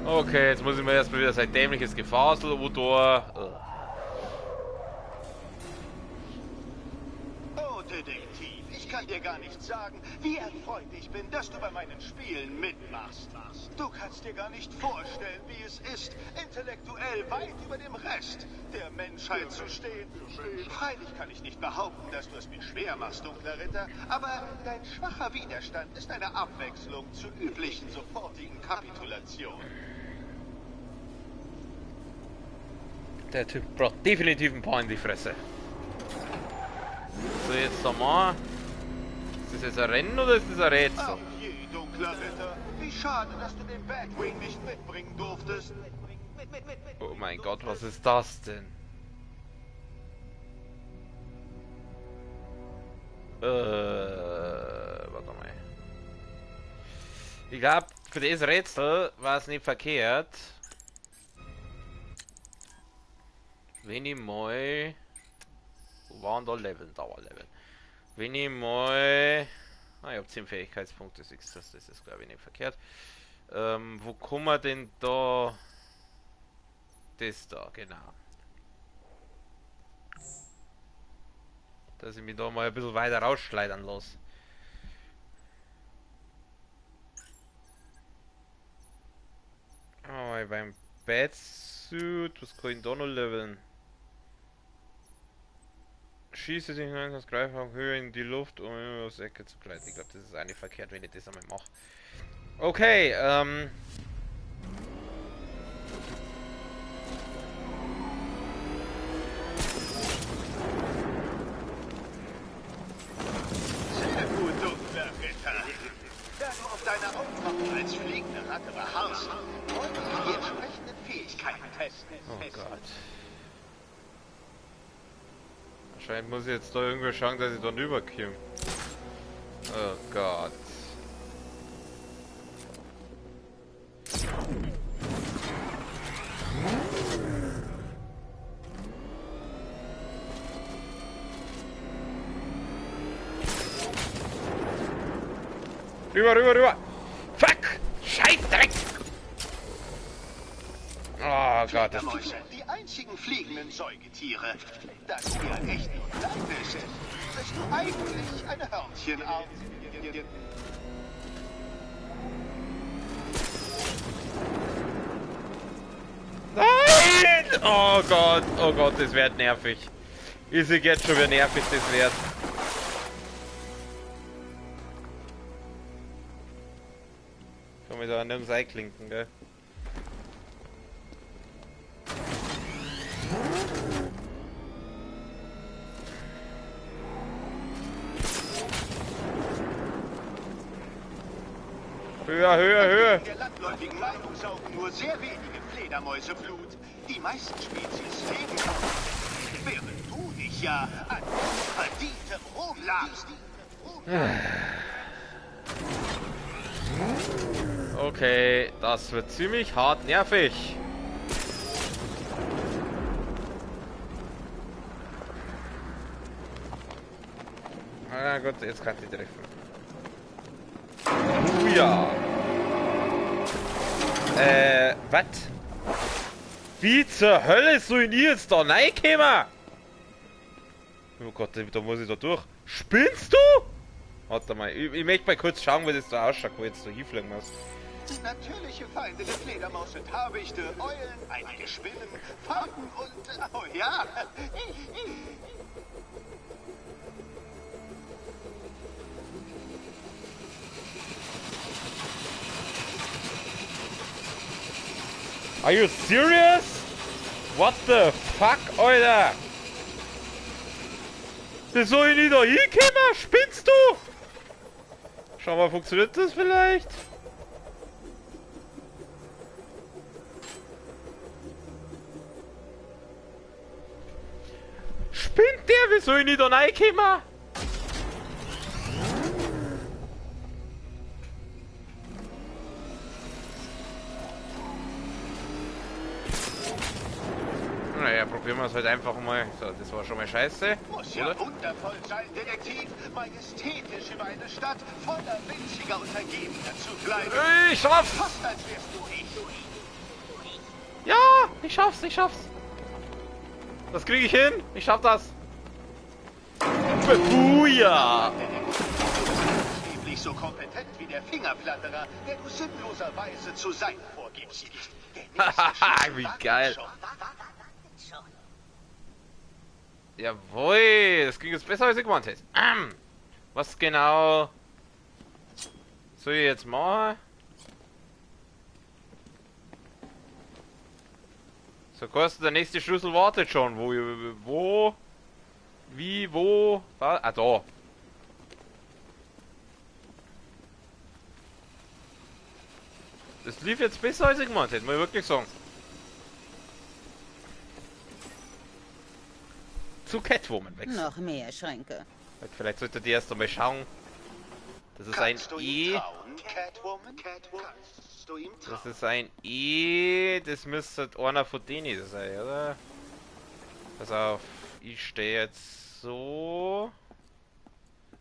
Okay, jetzt muss ich mir erstmal wieder sein dämliches Gefasel, oder? Oh, Detektiv, ich kann dir gar nicht sagen, wie erfreut ich bin, dass du bei meinen Spielen mitmachst. Du kannst dir gar nicht vorstellen, wie es ist, intellektuell weit über dem Rest der Menschheit zu stehen. Freilich kann ich nicht behaupten, dass du es mir schwer machst, dunkler Ritter, aber dein schwacher Widerstand ist eine Abwechslung zur üblichen sofortigen Kapitulation. Der Typ braucht definitiv ein paar in die Fresse. So, jetzt nochmal. Ist das jetzt ein Rennen oder ist das ein Rätsel? Ach je, dunkler Ritter. Wie schade, dass du den Batwing nicht mitbringen durftest. Oh mein Gott, was ist das denn? Warte mal. Ich glaube, für das Rätsel war es nicht verkehrt. Wenn ich mal... Wo waren da Level? Dauerlevel. Wenn ich mal... Ah, ich habe 10 Fähigkeitspunkte, das ist glaube ich nicht verkehrt. Wo kommen wir denn da... Das da, genau. Dass ich mich da mal ein bisschen weiter rausschleudern lasse. Oh, beim Batsuit, was kann ich da noch leveln? Schieße sich in das Greifhaken höher in die Luft, um aus Ecke zu gleiten. Ich glaube, das ist eigentlich verkehrt, wenn ich das einmal mache. Okay, Sehr gut, dunkler Ritter. Da du auf deiner Aufgabe als fliegende Ratte beharrst, wollen wir die entsprechenden Fähigkeiten testen. Oh Gott. Wahrscheinlich muss ich jetzt da irgendwo schauen, dass ich da rüberkomme. Oh Gott. Rüber! Fuck! Scheißdreck! Oh Gott, das Fledermäuse, die einzigen fliegenden Säugetiere. Da du ja echt nur klein bist du eigentlich eine Hörnchenart. Nein! Oh Gott, das wird nervig. Ich sehe jetzt schon, wie nervig das wird. Kann mich da nirgends einklinken, gell? Höher! Der landläufigen Meinung saugen nur sehr wenige Fledermäuse Blut. Die meisten Spezies leben noch, während du dich ja an verdientem Ruhm labst. Okay, das wird ziemlich hart nervig. Ah gut, jetzt kann ich treffen. Buja! Was? Wie zur Hölle soll ich jetzt da reinkommen? Oh Gott, da muss ich da durch. Spinnst du? Warte mal, ich möchte mal kurz schauen, wie das da ausschaut, wo ich jetzt da hinfliegen muss. Natürliche Feinde der Fledermaus sind Habichte, Eulen, einige Spinnen, Falken und... Oh ja! Are you serious? What the fuck, Alter? Wie soll ich nicht da hinkommen? Spinnst du? Schau mal, funktioniert das vielleicht? Spinnt der? Wie soll ich nicht da reinkommen? Naja, probieren wir es halt einfach mal. So, das war schon mal scheiße. Muss ja wundervoll sein, Detektiv. Majestätisch über eine Stadt voller winziger Untergebener zu bleiben. Ich schaff's! Fast als wärst du ich. Ja, ich schaff's, ich schaff's. Das kriege ich hin. Ich schaff das. Buja! Angeblich so kompetent wie der Fingerflatterer, der du sinnloserweise zu sein vorgibst. Wie geil. Jawohl, das ging jetzt besser als ich gemeint hätte. Was genau soll ich jetzt machen? So kostet der nächste Schlüssel wartet schon. Wo? Wie? Wo? Ah, da. Das lief jetzt besser als ich gemeint hätte, muss ich wirklich sagen. Zu Catwoman wechseln. Noch mehr Schränke. Vielleicht sollte die erst einmal schauen. Das ist ein E. Das ist ein E. Das müsste einer von denen sein, oder? Pass auf. Ich stehe jetzt so.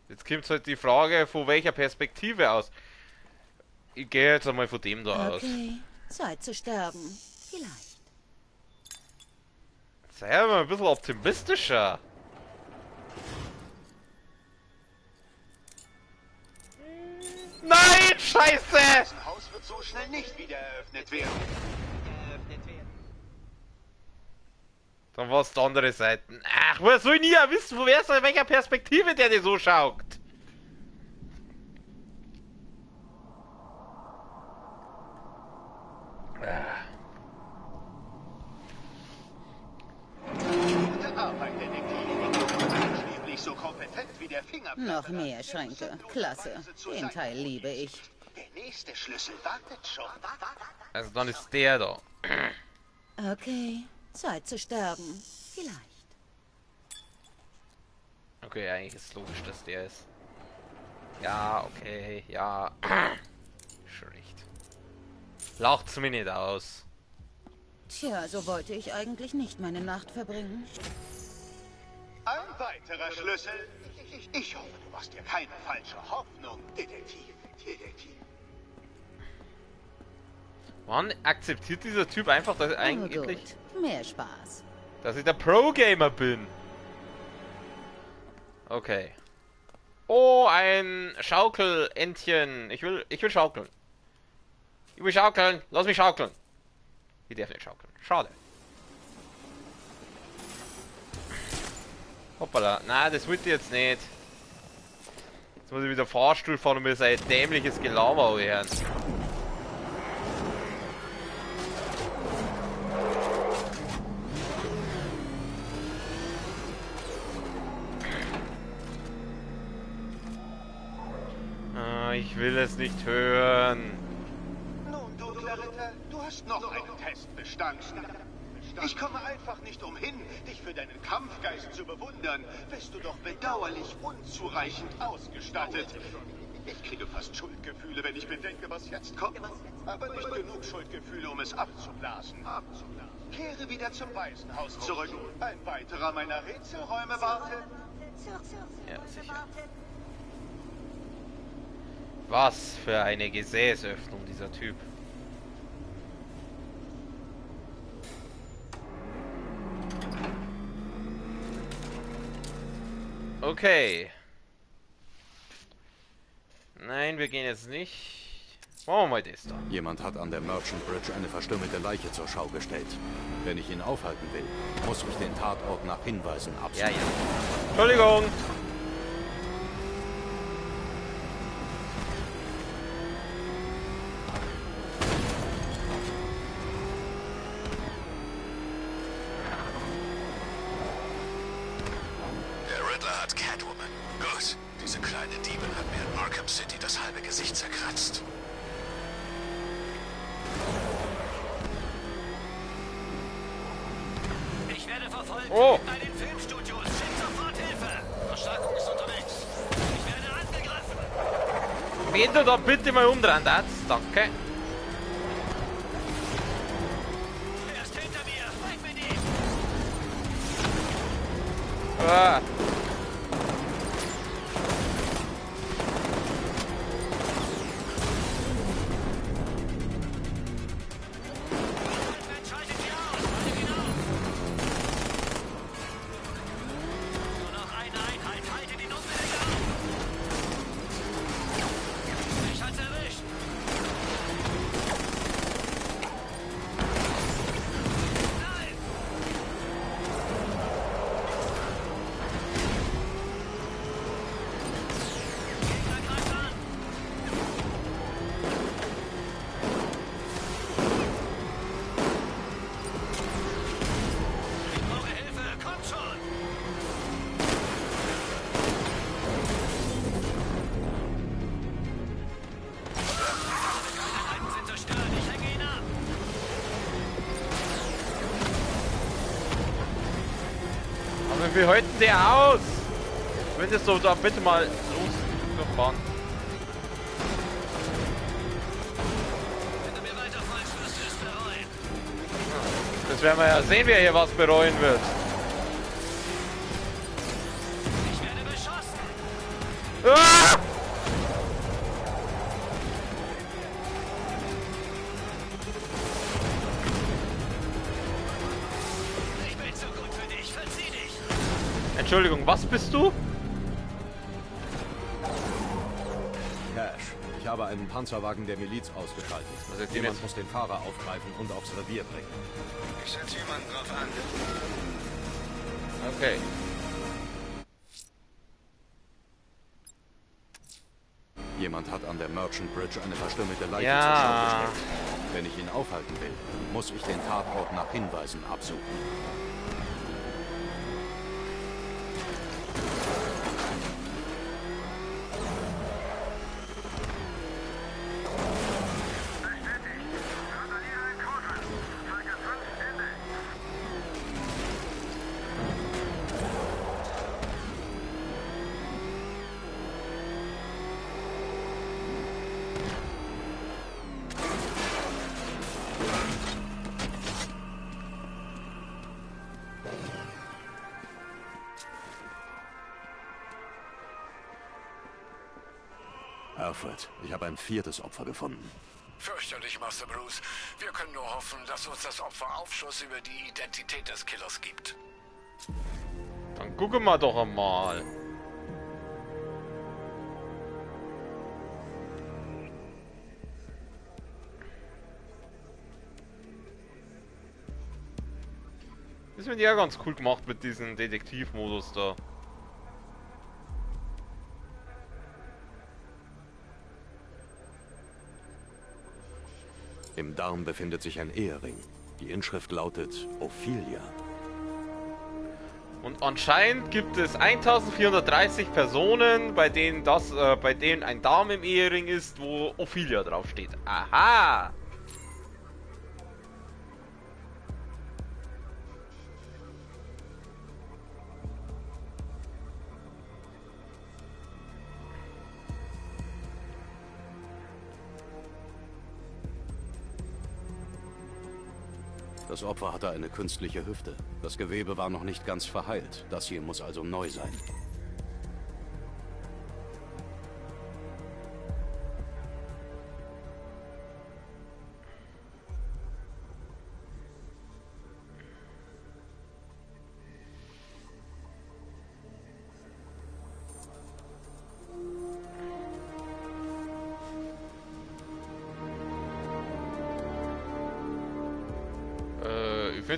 Jetzt kommt halt die Frage, von welcher Perspektive aus. Ich gehe jetzt einmal von dem da aus. Okay, Zeit zu sterben. Vielleicht. Sei mal ein bisschen optimistischer. Nein, Scheiße! Das Haus wird so schnell nicht wieder eröffnet werden. Dann war es die andere Seite. Ach, woher soll ich nie wissen, von welcher Perspektive der dir so schaut? Gute Arbeit, Detektiv. Angeblich so kompetent wie der Fingerflatterer. Noch mehr Schränke. Klasse. Den Teil liebe ich. Der nächste Schlüssel wartet schon. Also dann ist der da. Okay, Zeit zu sterben. Vielleicht. Okay, eigentlich ist es logisch, dass der ist. Ja, okay, ja. Schlecht. Lacht's mir nicht aus. Tja, so wollte ich eigentlich nicht meine Nacht verbringen. Ein weiterer Schlüssel. Ich hoffe, du machst dir keine falsche Hoffnung, Detektiv. Wann akzeptiert dieser Typ einfach, dass eigentlich... Gut. Mehr Spaß. Dass ich der Pro-Gamer bin. Okay. Oh, ein Schaukelentchen. Ich will schaukeln. Ich will schaukeln. Lass mich schaukeln. Ich darf nicht schaukeln. Schade. Hoppala. Nein, das wollte ich jetzt nicht. Jetzt muss ich wieder Fahrstuhl fahren und mir sein dämliches Gelaber hören. Ich will es nicht hören. Nun, du Claretta, du hast noch einen Test bestanden. Ich komme einfach nicht umhin, dich für deinen Kampfgeist zu bewundern. Bist du doch bedauerlich unzureichend ausgestattet. Ich kriege fast Schuldgefühle, wenn ich bedenke, was jetzt kommt. Aber nicht genug Schuldgefühle, um es abzublasen. Kehre wieder zum Waisenhaus zurück. Ein weiterer meiner Rätselräume wartet. Ja, sicher. Was für eine Gesäßöffnung, dieser Typ. Okay. Nein, wir gehen jetzt nicht. Machen wir mal das da. Jemand hat an der Merchant Bridge eine verstümmelte Leiche zur Schau gestellt. Wenn ich ihn aufhalten will, muss ich den Tatort nach Hinweisen absuchen. Ja, ja. Entschuldigung. Der Riddler hat Catwoman. Gut. Diese kleine Diebin hat mir in Arkham City das halbe Gesicht zerkratzt. Ich werde verfolgt. Oh. Bei den Filmstudios. Schickt sofort Hilfe. Verstärkung ist unterwegs. Ich werde angegriffen. Wenn du da bitte mal umdrehen darfst, danke. Er ist hinter mir. Weg mit ihm. Ah. Schaltet sie aus. Haltet ihn auf. Nur noch eine Einheit. Haltet ihn unbedingt auf. Ich hat's erwischt. Nein. Gegner greift an. Ich brauche Hilfe. Kommt schon. Einheiten sind zerstört. Ich hänge ihn ab. Aber wie halten die aus? Könntest du da bitte mal losfahren? Wenn du mir weiter folgst, wirst du es bereuen. Das werden wir ja sehen, wer hier was bereuen wird. Ich werde beschossen. Ah! Ich bin zu gut für dich. Verzieh dich. Entschuldigung, was bist du? Cash, ich habe einen Panzerwagen der Miliz ausgeschaltet. Was ist denn Jemand jetzt? muss den Fahrer aufgreifen und aufs Revier bringen. Ich setze jemanden drauf an. Okay. Jemand hat an der Merchant Bridge eine verstümmelte Leiche Ja. zur Schau gestellt. Wenn ich ihn aufhalten will, muss ich den Tatort nach Hinweisen absuchen. Alfred, ich habe ein 4. Opfer gefunden. Fürchterlich, Master Bruce. Wir können nur hoffen, dass uns das Opfer Aufschluss über die Identität des Killers gibt. Dann gucken wir doch einmal. Das wird ja ganz cool gemacht mit diesem Detektivmodus da. Im Darm befindet sich ein Ehering. Die Inschrift lautet Ophelia. Und anscheinend gibt es 1430 Personen, bei denen ein Darm im Ehering ist, wo Ophelia draufsteht. Aha! Das Opfer hatte eine künstliche Hüfte. Das Gewebe war noch nicht ganz verheilt. Das hier muss also neu sein.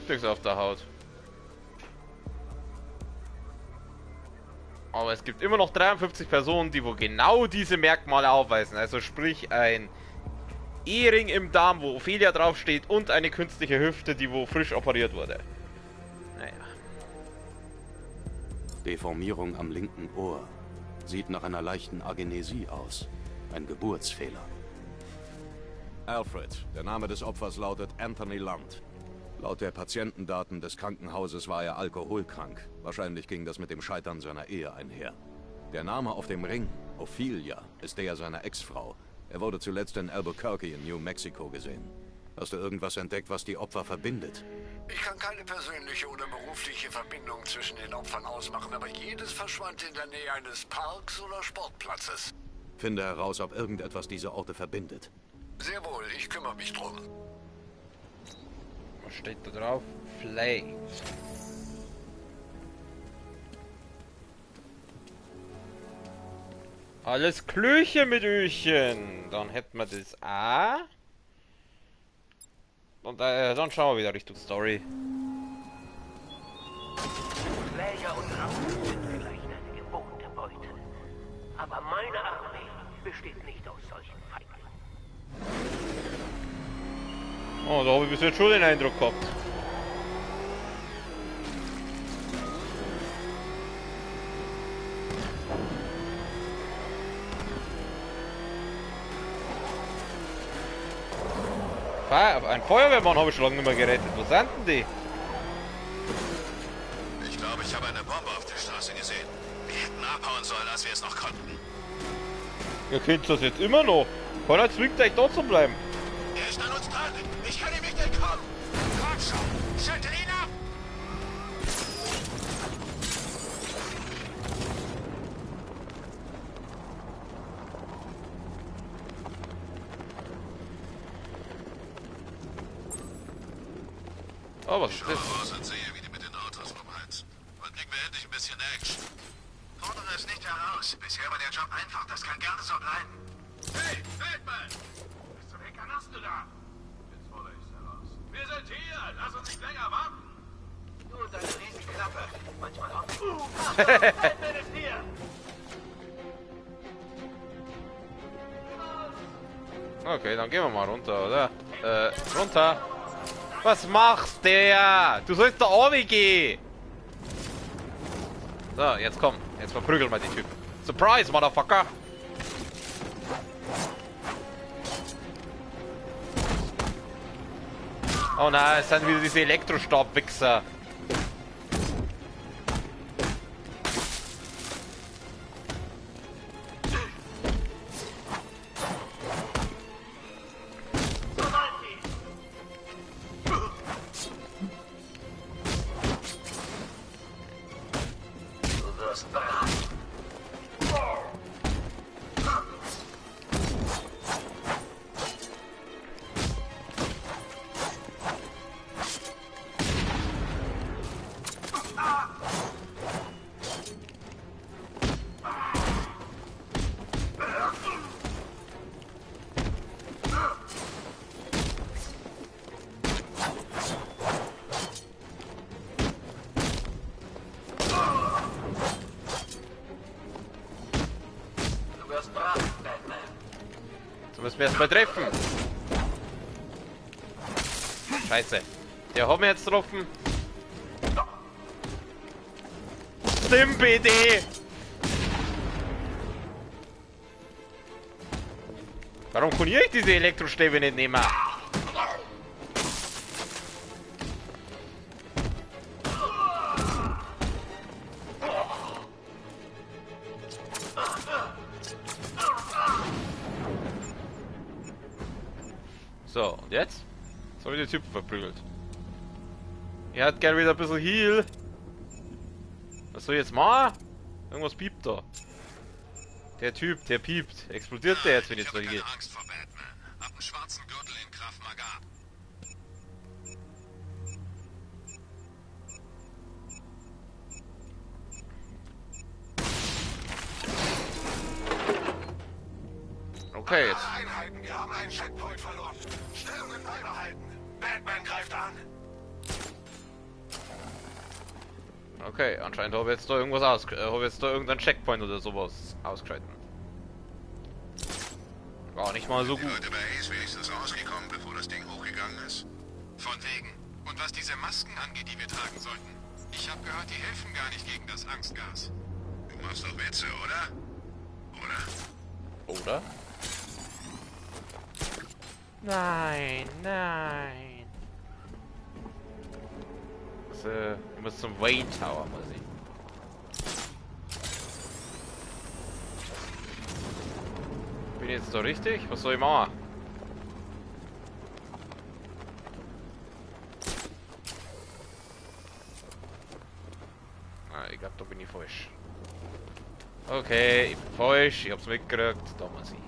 finde nichts auf der Haut. Aber es gibt immer noch 53 Personen, die wo genau diese Merkmale aufweisen. Also sprich ein Ehering im Darm, wo Ophelia draufsteht, und eine künstliche Hüfte, die wo frisch operiert wurde. Naja. Deformierung am linken Ohr. Sieht nach einer leichten Agenesie aus. Ein Geburtsfehler. Alfred. Der Name des Opfers lautet Anthony Lund. Laut der Patientendaten des Krankenhauses war er alkoholkrank. Wahrscheinlich ging das mit dem Scheitern seiner Ehe einher. Der Name auf dem Ring, Ophelia, ist der seiner Ex-Frau. Er wurde zuletzt in Albuquerque in New Mexico gesehen. Hast du irgendwas entdeckt, was die Opfer verbindet? Ich kann keine persönliche oder berufliche Verbindung zwischen den Opfern ausmachen, aber jedes verschwand in der Nähe eines Parks oder Sportplatzes. Finde heraus, ob irgendetwas diese Orte verbindet. Sehr wohl, ich kümmere mich drum. Was steht da drauf? Flay. Alles Klöchen mit Öchen. Dann hätten wir das A. Und dann schauen wir wieder Richtung Story. Schläger und Rampen sind vielleicht eine gewohnte Beute. Aber meine Armee besteht nicht aus solchen Feinden. Oh, da habe ich bis jetzt schon den Eindruck gehabt. Ein Feuerwehrmann habe ich schon lange nicht mehr gerettet. Wo sind denn die? Ich glaube, ich habe eine Bombe auf der Straße gesehen. Wir hätten abhauen sollen, als wir es noch konnten. Ihr könnt das jetzt immer noch. Keiner zwingt euch da zu bleiben. Er ist an uns dran. Ich kann ihm nicht entkommen. Komm schon. Schüttel ihn ab. Oh, was ist das? Raus und sehe, wie die mit den Autos rumheizt. Und kriegen wir endlich ein bisschen Action. Fordere es nicht heraus. Bisher war der Job einfach. Das kann gerne so bleiben. Hey, Batman! Was zum Henker machst du da? Jetzt fordere ich's heraus. Wir sind hier! Lass uns nicht länger warten! Du und deine Riesenklappe. Manchmal auch. Batman ist hier! Okay, dann gehen wir mal runter, oder? Runter. Was machst der? Du sollst da oben gehen. So, jetzt komm. Jetzt verprügeln wir die Typen. Surprise, Motherfucker. Oh nein, es sind wieder diese Elektrostab-Wichser. So müssen wir erstmal treffen. Scheiße. Der hat mich jetzt getroffen. Stimpy! Warum kann ich diese Elektrostäbe nicht nehmen? So, und jetzt? Jetzt habe ich den Typen verprügelt. Er hat gerne wieder ein bisschen Heal. Was soll ich jetzt machen? Irgendwas piept da. Der Typ, der piept. Explodiert der jetzt, wenn ich jetzt gehe? Angst vor Batman. Hab einen schwarzen Gürtel in Krav Maga. Okay, jetzt. Einheiten, wir haben einen Checkpoint verloren. Stellungen beibehalten. Batman greift an. Okay, anscheinend habe ich jetzt da irgendwas habe jetzt da irgendeinen Checkpoint oder sowas ausgeschalten. War nicht mal so gut. Die Leute bei Ace wenigstens rausgekommen, bevor das Ding hochgegangen ist? Von wegen. Und was diese Masken angeht, die wir tragen sollten. Ich habe gehört, die helfen gar nicht gegen das Angstgas. Du machst doch Witze, oder? Oder? Oder? Nein, nein. So, ich muss zum Wayne Tower, muss ich. Bin ich jetzt da richtig? Was soll ich machen? Ah, ich glaube, da bin ich falsch. Okay, ich bin falsch, ich hab's mitgekriegt, da muss ich.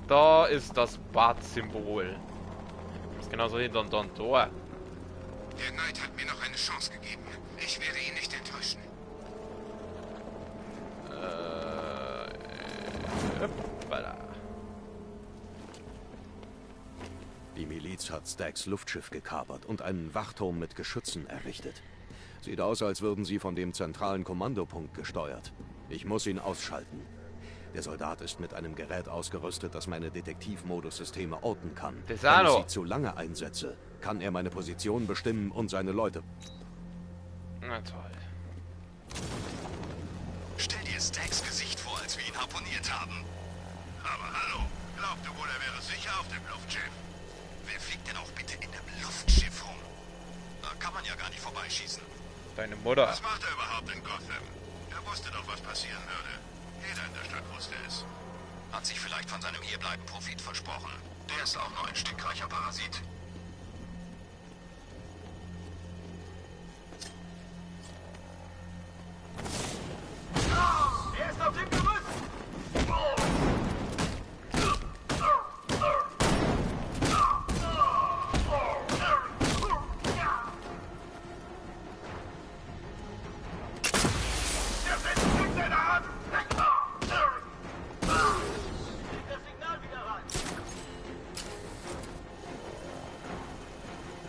Da ist das Bad-Symbol. Das ist genauso hinter dem Tor. Der Knight hat mir noch eine Chance gegeben. Ich werde ihn nicht enttäuschen. Hoppala. Die Miliz hat Staggs Luftschiff gekapert und einen Wachturm mit Geschützen errichtet. Sieht aus, als würden sie von dem zentralen Kommandopunkt gesteuert. Ich muss ihn ausschalten. Der Soldat ist mit einem Gerät ausgerüstet, das meine Detektivmodus-Systeme orten kann. Wenn ich sie zu lange einsetze, kann er meine Position bestimmen und seine Leute... Na toll. Stell dir Staggs Gesicht vor, als wir ihn harponiert haben. Aber hallo, glaubte wohl, er wäre sicher auf dem Luftschiff. Wer fliegt denn auch bitte in einem Luftschiff rum? Da kann man ja gar nicht vorbeischießen. Deine Mutter. Was macht er überhaupt in Gotham? Er wusste doch, was passieren würde. Jeder in der Stadt wusste es. Hat sich vielleicht von seinem Hierbleiben Profit versprochen. Der ist auch nur ein stinkreicher Parasit. Er ist auf dem Gerüst!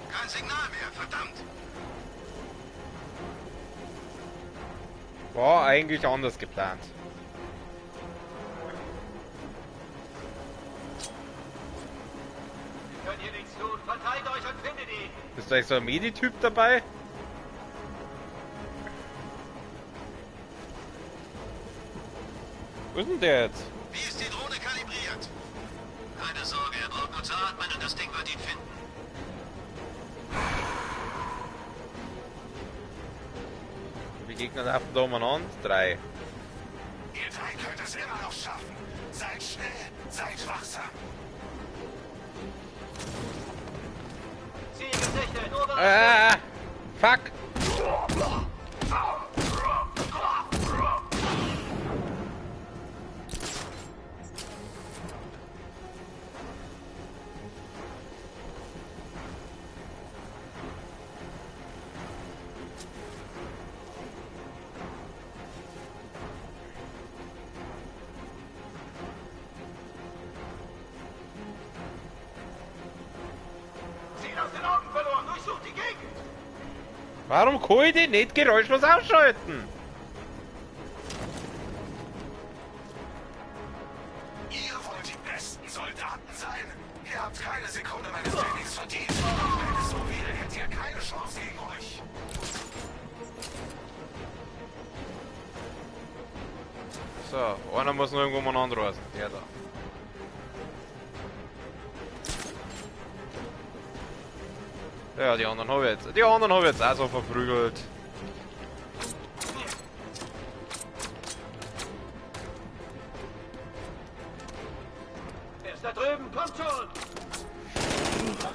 Kein Signal mehr, verdammt! War eigentlich anders geplant. Wir können hier nichts tun. Verteilt euch und findet ihn! Ist da echt so ein Medi-Typ dabei? Wo ist denn der jetzt? Wie ist die Drohne kalibriert? Keine Sorge, er braucht nur zu atmen und das Ding wird ihn finden. Die Gegner laufen da umeinander. 3. Ihr drei könnt es immer noch schaffen. Seid schnell, seid wachsam. Ziel gesichtet, nur Fuck! Warum kann ich den nicht geräuschlos ausschalten? Ihr wollt die besten Soldaten sein. Ihr habt keine Sekunde meines Trainings verdient. Wenn es so wäre, hättet ihr keine Chance gegen euch. So, einer muss noch irgendwo mal anreisen. Der da. Ja, die anderen habe ich jetzt auch so verprügelt. Er ist da drüben, kommt schon!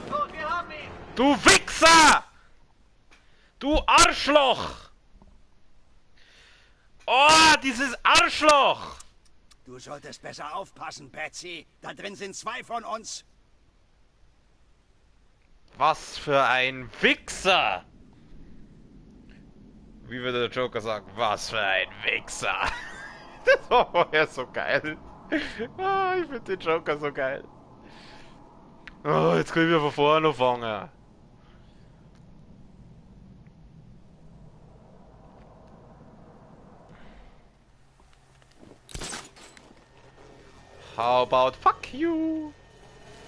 Gut, wir haben ihn! Du Wichser! Du Arschloch! Oh, dieses Arschloch! Du solltest besser aufpassen, Patsy. Da drin sind 2 von uns. Was für ein Wichser! Wie würde der Joker sagen, was für ein Wichser! Das war vorher so geil. Oh, ich finde den Joker so geil. Oh, jetzt können wir von vorne anfangen. How about fuck you?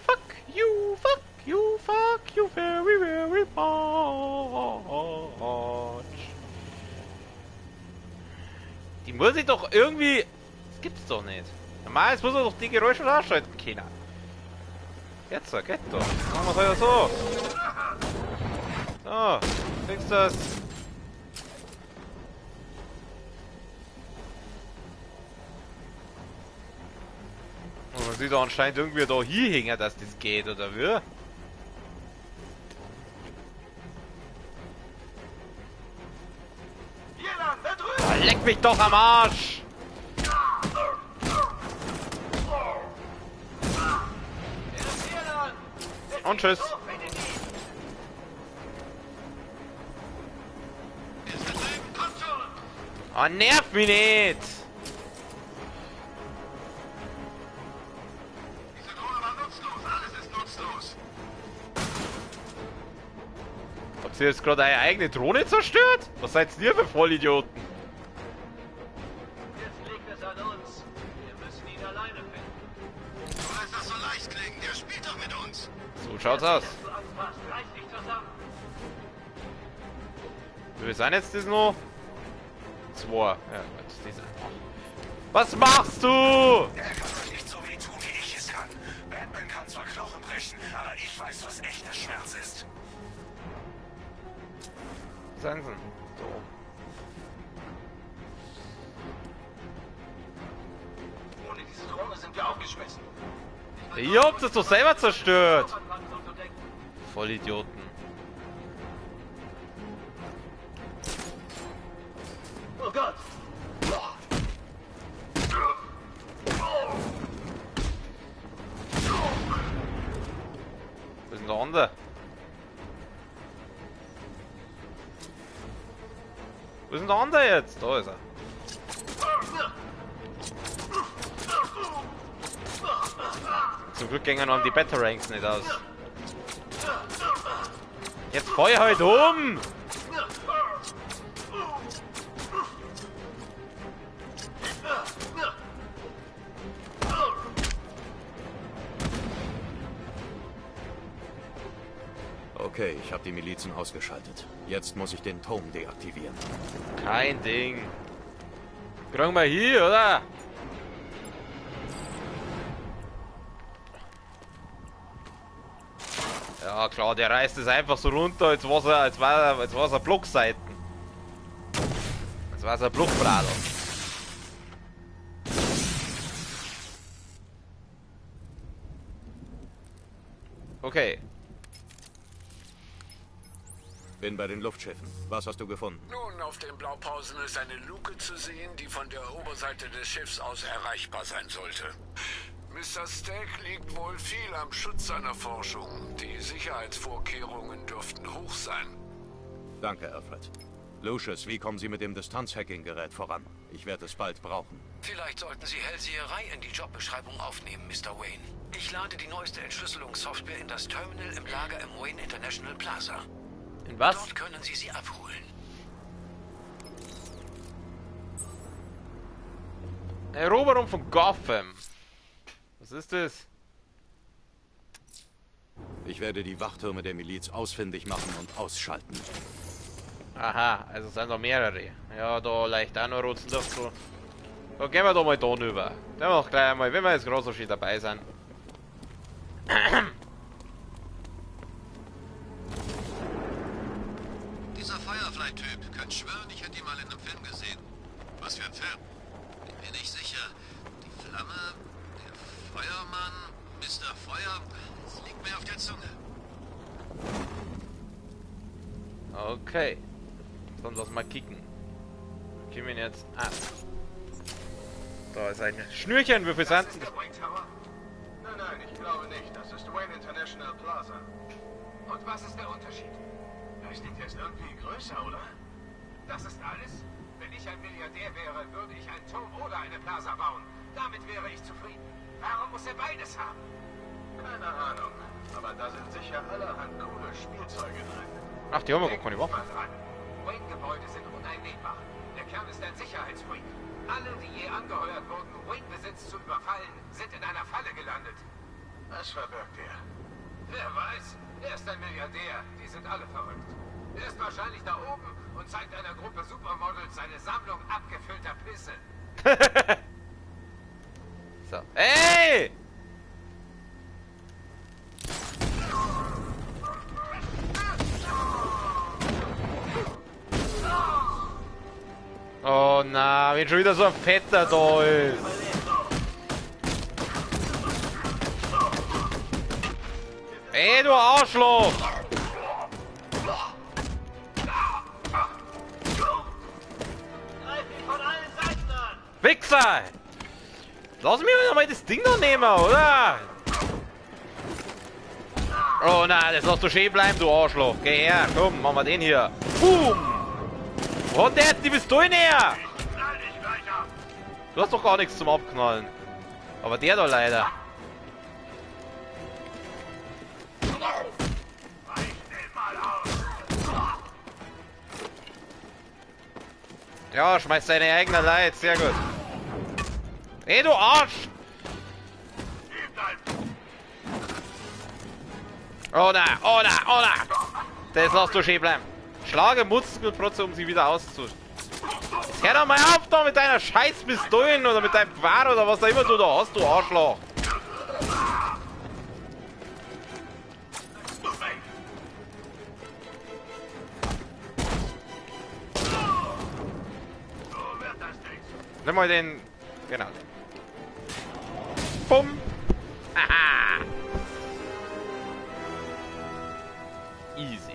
Fuck you, fuck you, fuck you very, very much. Die muss ich doch irgendwie... Das gibt's doch nicht. Normal, muss man doch die Geräusche ausschalten können. Geht so, geht doch. Machen wir es halt so. So, kriegst du das. Und man sieht doch anscheinend irgendwie da hier hängen, dass das geht, oder wie? Oh, leck mich doch am Arsch! Und tschüss. Oh, nerv mich nicht! Habt ihr jetzt gerade eine eigene Drohne zerstört? Was seid ihr für Vollidioten? Jetzt liegt es an uns. Wir müssen ihn alleine finden. Du lässt das so leicht klingen. Der spielt doch mit uns. So schaut's aus. Du Angst hast, reiß dich zusammen. Wir sind jetzt das noch? 2. Ja, diese. Was machst du? Er kann euch nicht so weh tun, wie ich es kann. Batman kann zwar Knochen brechen, aber ich weiß, was echter Schmerz ist. Sagen Sie. So. Ohne diese Drohne sind wir aufgeschmissen. Ihr habt es doch selber zerstört. Vollidioten. Oh Gott! Wo ist denn der andere? Wo ist denn der andere jetzt? Da ist er. Zum Glück gingen noch die Batarangs nicht aus. Jetzt feuer halt um! Okay, ich habe die Milizen ausgeschaltet. Jetzt muss ich den Turm deaktivieren. Kein Ding. Kriegen wir hier, oder? Ja klar, der reißt es einfach so runter, als war er Blockseiten. Als war es ein Blockbradl. Okay. Bin bei den Luftschiffen. Was hast du gefunden? Nun, auf den Blaupausen ist eine Luke zu sehen, die von der Oberseite des Schiffs aus erreichbar sein sollte. Mr. Stack liegt wohl viel am Schutz seiner Forschung. Die Sicherheitsvorkehrungen dürften hoch sein. Danke, Alfred. Lucius, wie kommen Sie mit dem Distanz-Hacking-Gerät voran? Ich werde es bald brauchen. Vielleicht sollten Sie Hellseherei in die Jobbeschreibung aufnehmen, Mr. Wayne. Ich lade die neueste Entschlüsselungssoftware in das Terminal im Lager im Wayne International Plaza. In was? Dort können Sie sie abholen. Eroberung von Gotham. Was ist das? Ich werde die Wachtürme der Miliz ausfindig machen und ausschalten. Aha, also es sind noch mehrere. Ja, da leicht auch noch rotzen durch so. Da gehen wir doch mal da rüber. Da wir doch gleich einmal, wenn wir jetzt gerade so schön dabei sind. Dieser Firefly-Typ, könnt schwören, ich hätte ihn mal in einem Film gesehen. Was für ein Film? Bin mir nicht sicher. Die Flamme, der Feuermann, Mr. Feuer, es liegt mir auf der Zunge. Okay. Sollen wir mal kicken. Gehen wir jetzt ab. Da ist ein Schnürchen, wie viel sind Das ist der Wayne Tower? Nein, ich glaube nicht. Das ist Wayne International Plaza. Und was ist der Unterschied? Das Ding ist irgendwie größer, oder? Das ist alles? Wenn ich ein Milliardär wäre, würde ich einen Turm oder eine Plaza bauen. Damit wäre ich zufrieden. Warum muss er beides haben? Keine Ahnung. Aber da sind sicher allerhand coole Spielzeuge drin. Ach, die haben wir gar keine Waffe. Wayne-Gebäude sind uneinnehmbar. Der Kern ist ein Sicherheitsfreak. Alle, die je angeheuert wurden, Wayne-Besitzer jetzt zu überfallen, sind in einer Falle gelandet. Was verbirgt er? Wer weiß. Er ist ein Milliardär. Die sind alle verrückt. Er ist wahrscheinlich da oben und zeigt einer Gruppe Supermodels seine Sammlung abgefüllter Pisse. So. Ey! Oh na, wenn schon wieder so ein Fetter da ist. Ey, du Arschloch! Wichser! Lass mich wieder mal das Ding noch nehmen, oder? Oh nein, das lass du schön bleiben, du Arschloch. Geh her, komm, machen wir den hier. Boom! Wo hat der jetzt die Pistolen her? Du hast doch gar nichts zum Abknallen. Aber der da leider. Ja, schmeiß deine eigenen Leid, sehr gut. Ey, du Arsch! Oh nein, oh nein, oh nein! Das lass du schön bleiben. Schlage Muskelprotze, um sie wieder auszu... Hör doch mal auf da mit deiner scheiß Pistolen oder mit deinem Gewehr oder was auch immer du da hast, du Arschloch! Nimm mal den... Genau. Bumm! Haha! Easy.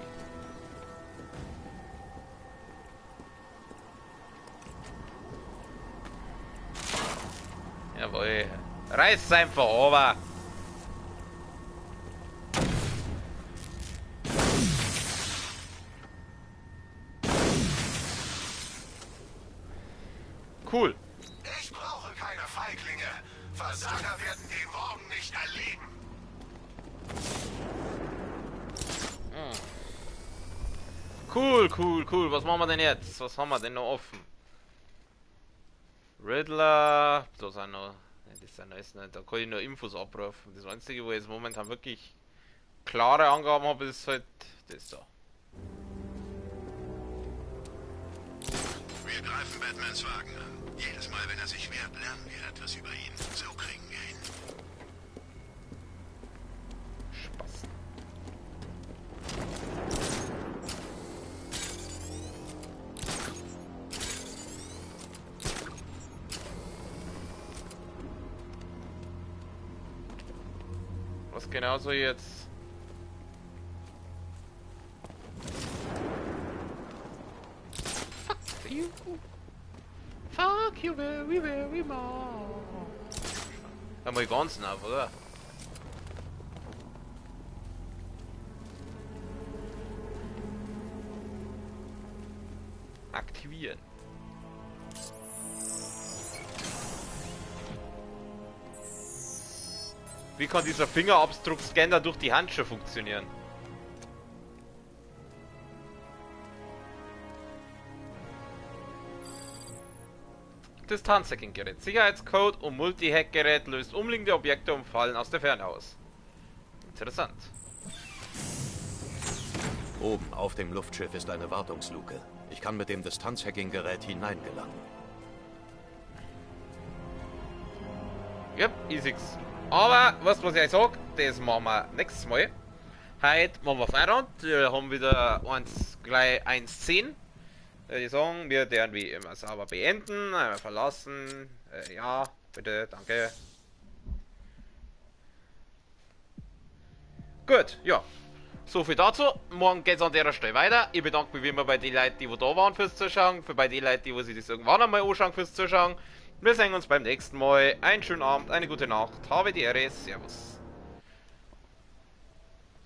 Jawohl. Reiß einfach over. Cool. Ich brauche keine Feiglinge. Versager werden den Morgen nicht erleben. Cool, cool, cool. Was machen wir denn jetzt? Was haben wir denn noch offen? Riddler. Da sind noch. Das sind alles nicht. Da kann ich nur Infos abrufen. Das einzige, wo ich jetzt momentan wirklich klare Angaben habe, ist halt das da. Wir greifen Batmans Wagen an. Jedes Mal, wenn er sich wehrt, lernen wir etwas über ihn. So kriegen wir ihn. Spaß. Was genauso jetzt? Fuck you. Fuck you very, very much. Einmal ganz nah, oder? Aktivieren. Wie kann dieser Fingerabdruckscanner durch die Handschuhe funktionieren? Distanzhacking-Gerät. Sicherheitscode und Multi-Hack-Gerät löst umliegende Objekte und Fallen aus der Ferne aus. Interessant. Oben auf dem Luftschiff ist eine Wartungsluke. Ich kann mit dem Distanzhacking-Gerät hineingelangen. Yep, easy. Aber, was ich euch sag, das machen wir nächstes Mal. Heute machen wir Feierabend. Wir haben wieder gleich 1:10. Die sagen, wir werden wie immer sauber beenden, verlassen. Ja, bitte, danke. Gut, ja. So viel dazu. Morgen geht es an der Stelle weiter. Ich bedanke mich wie immer bei den Leuten, die da waren fürs Zuschauen. Bei den Leuten, die sich das irgendwann einmal anschauen fürs Zuschauen. Wir sehen uns beim nächsten Mal. Einen schönen Abend, eine gute Nacht. Habe die Ehre. Servus.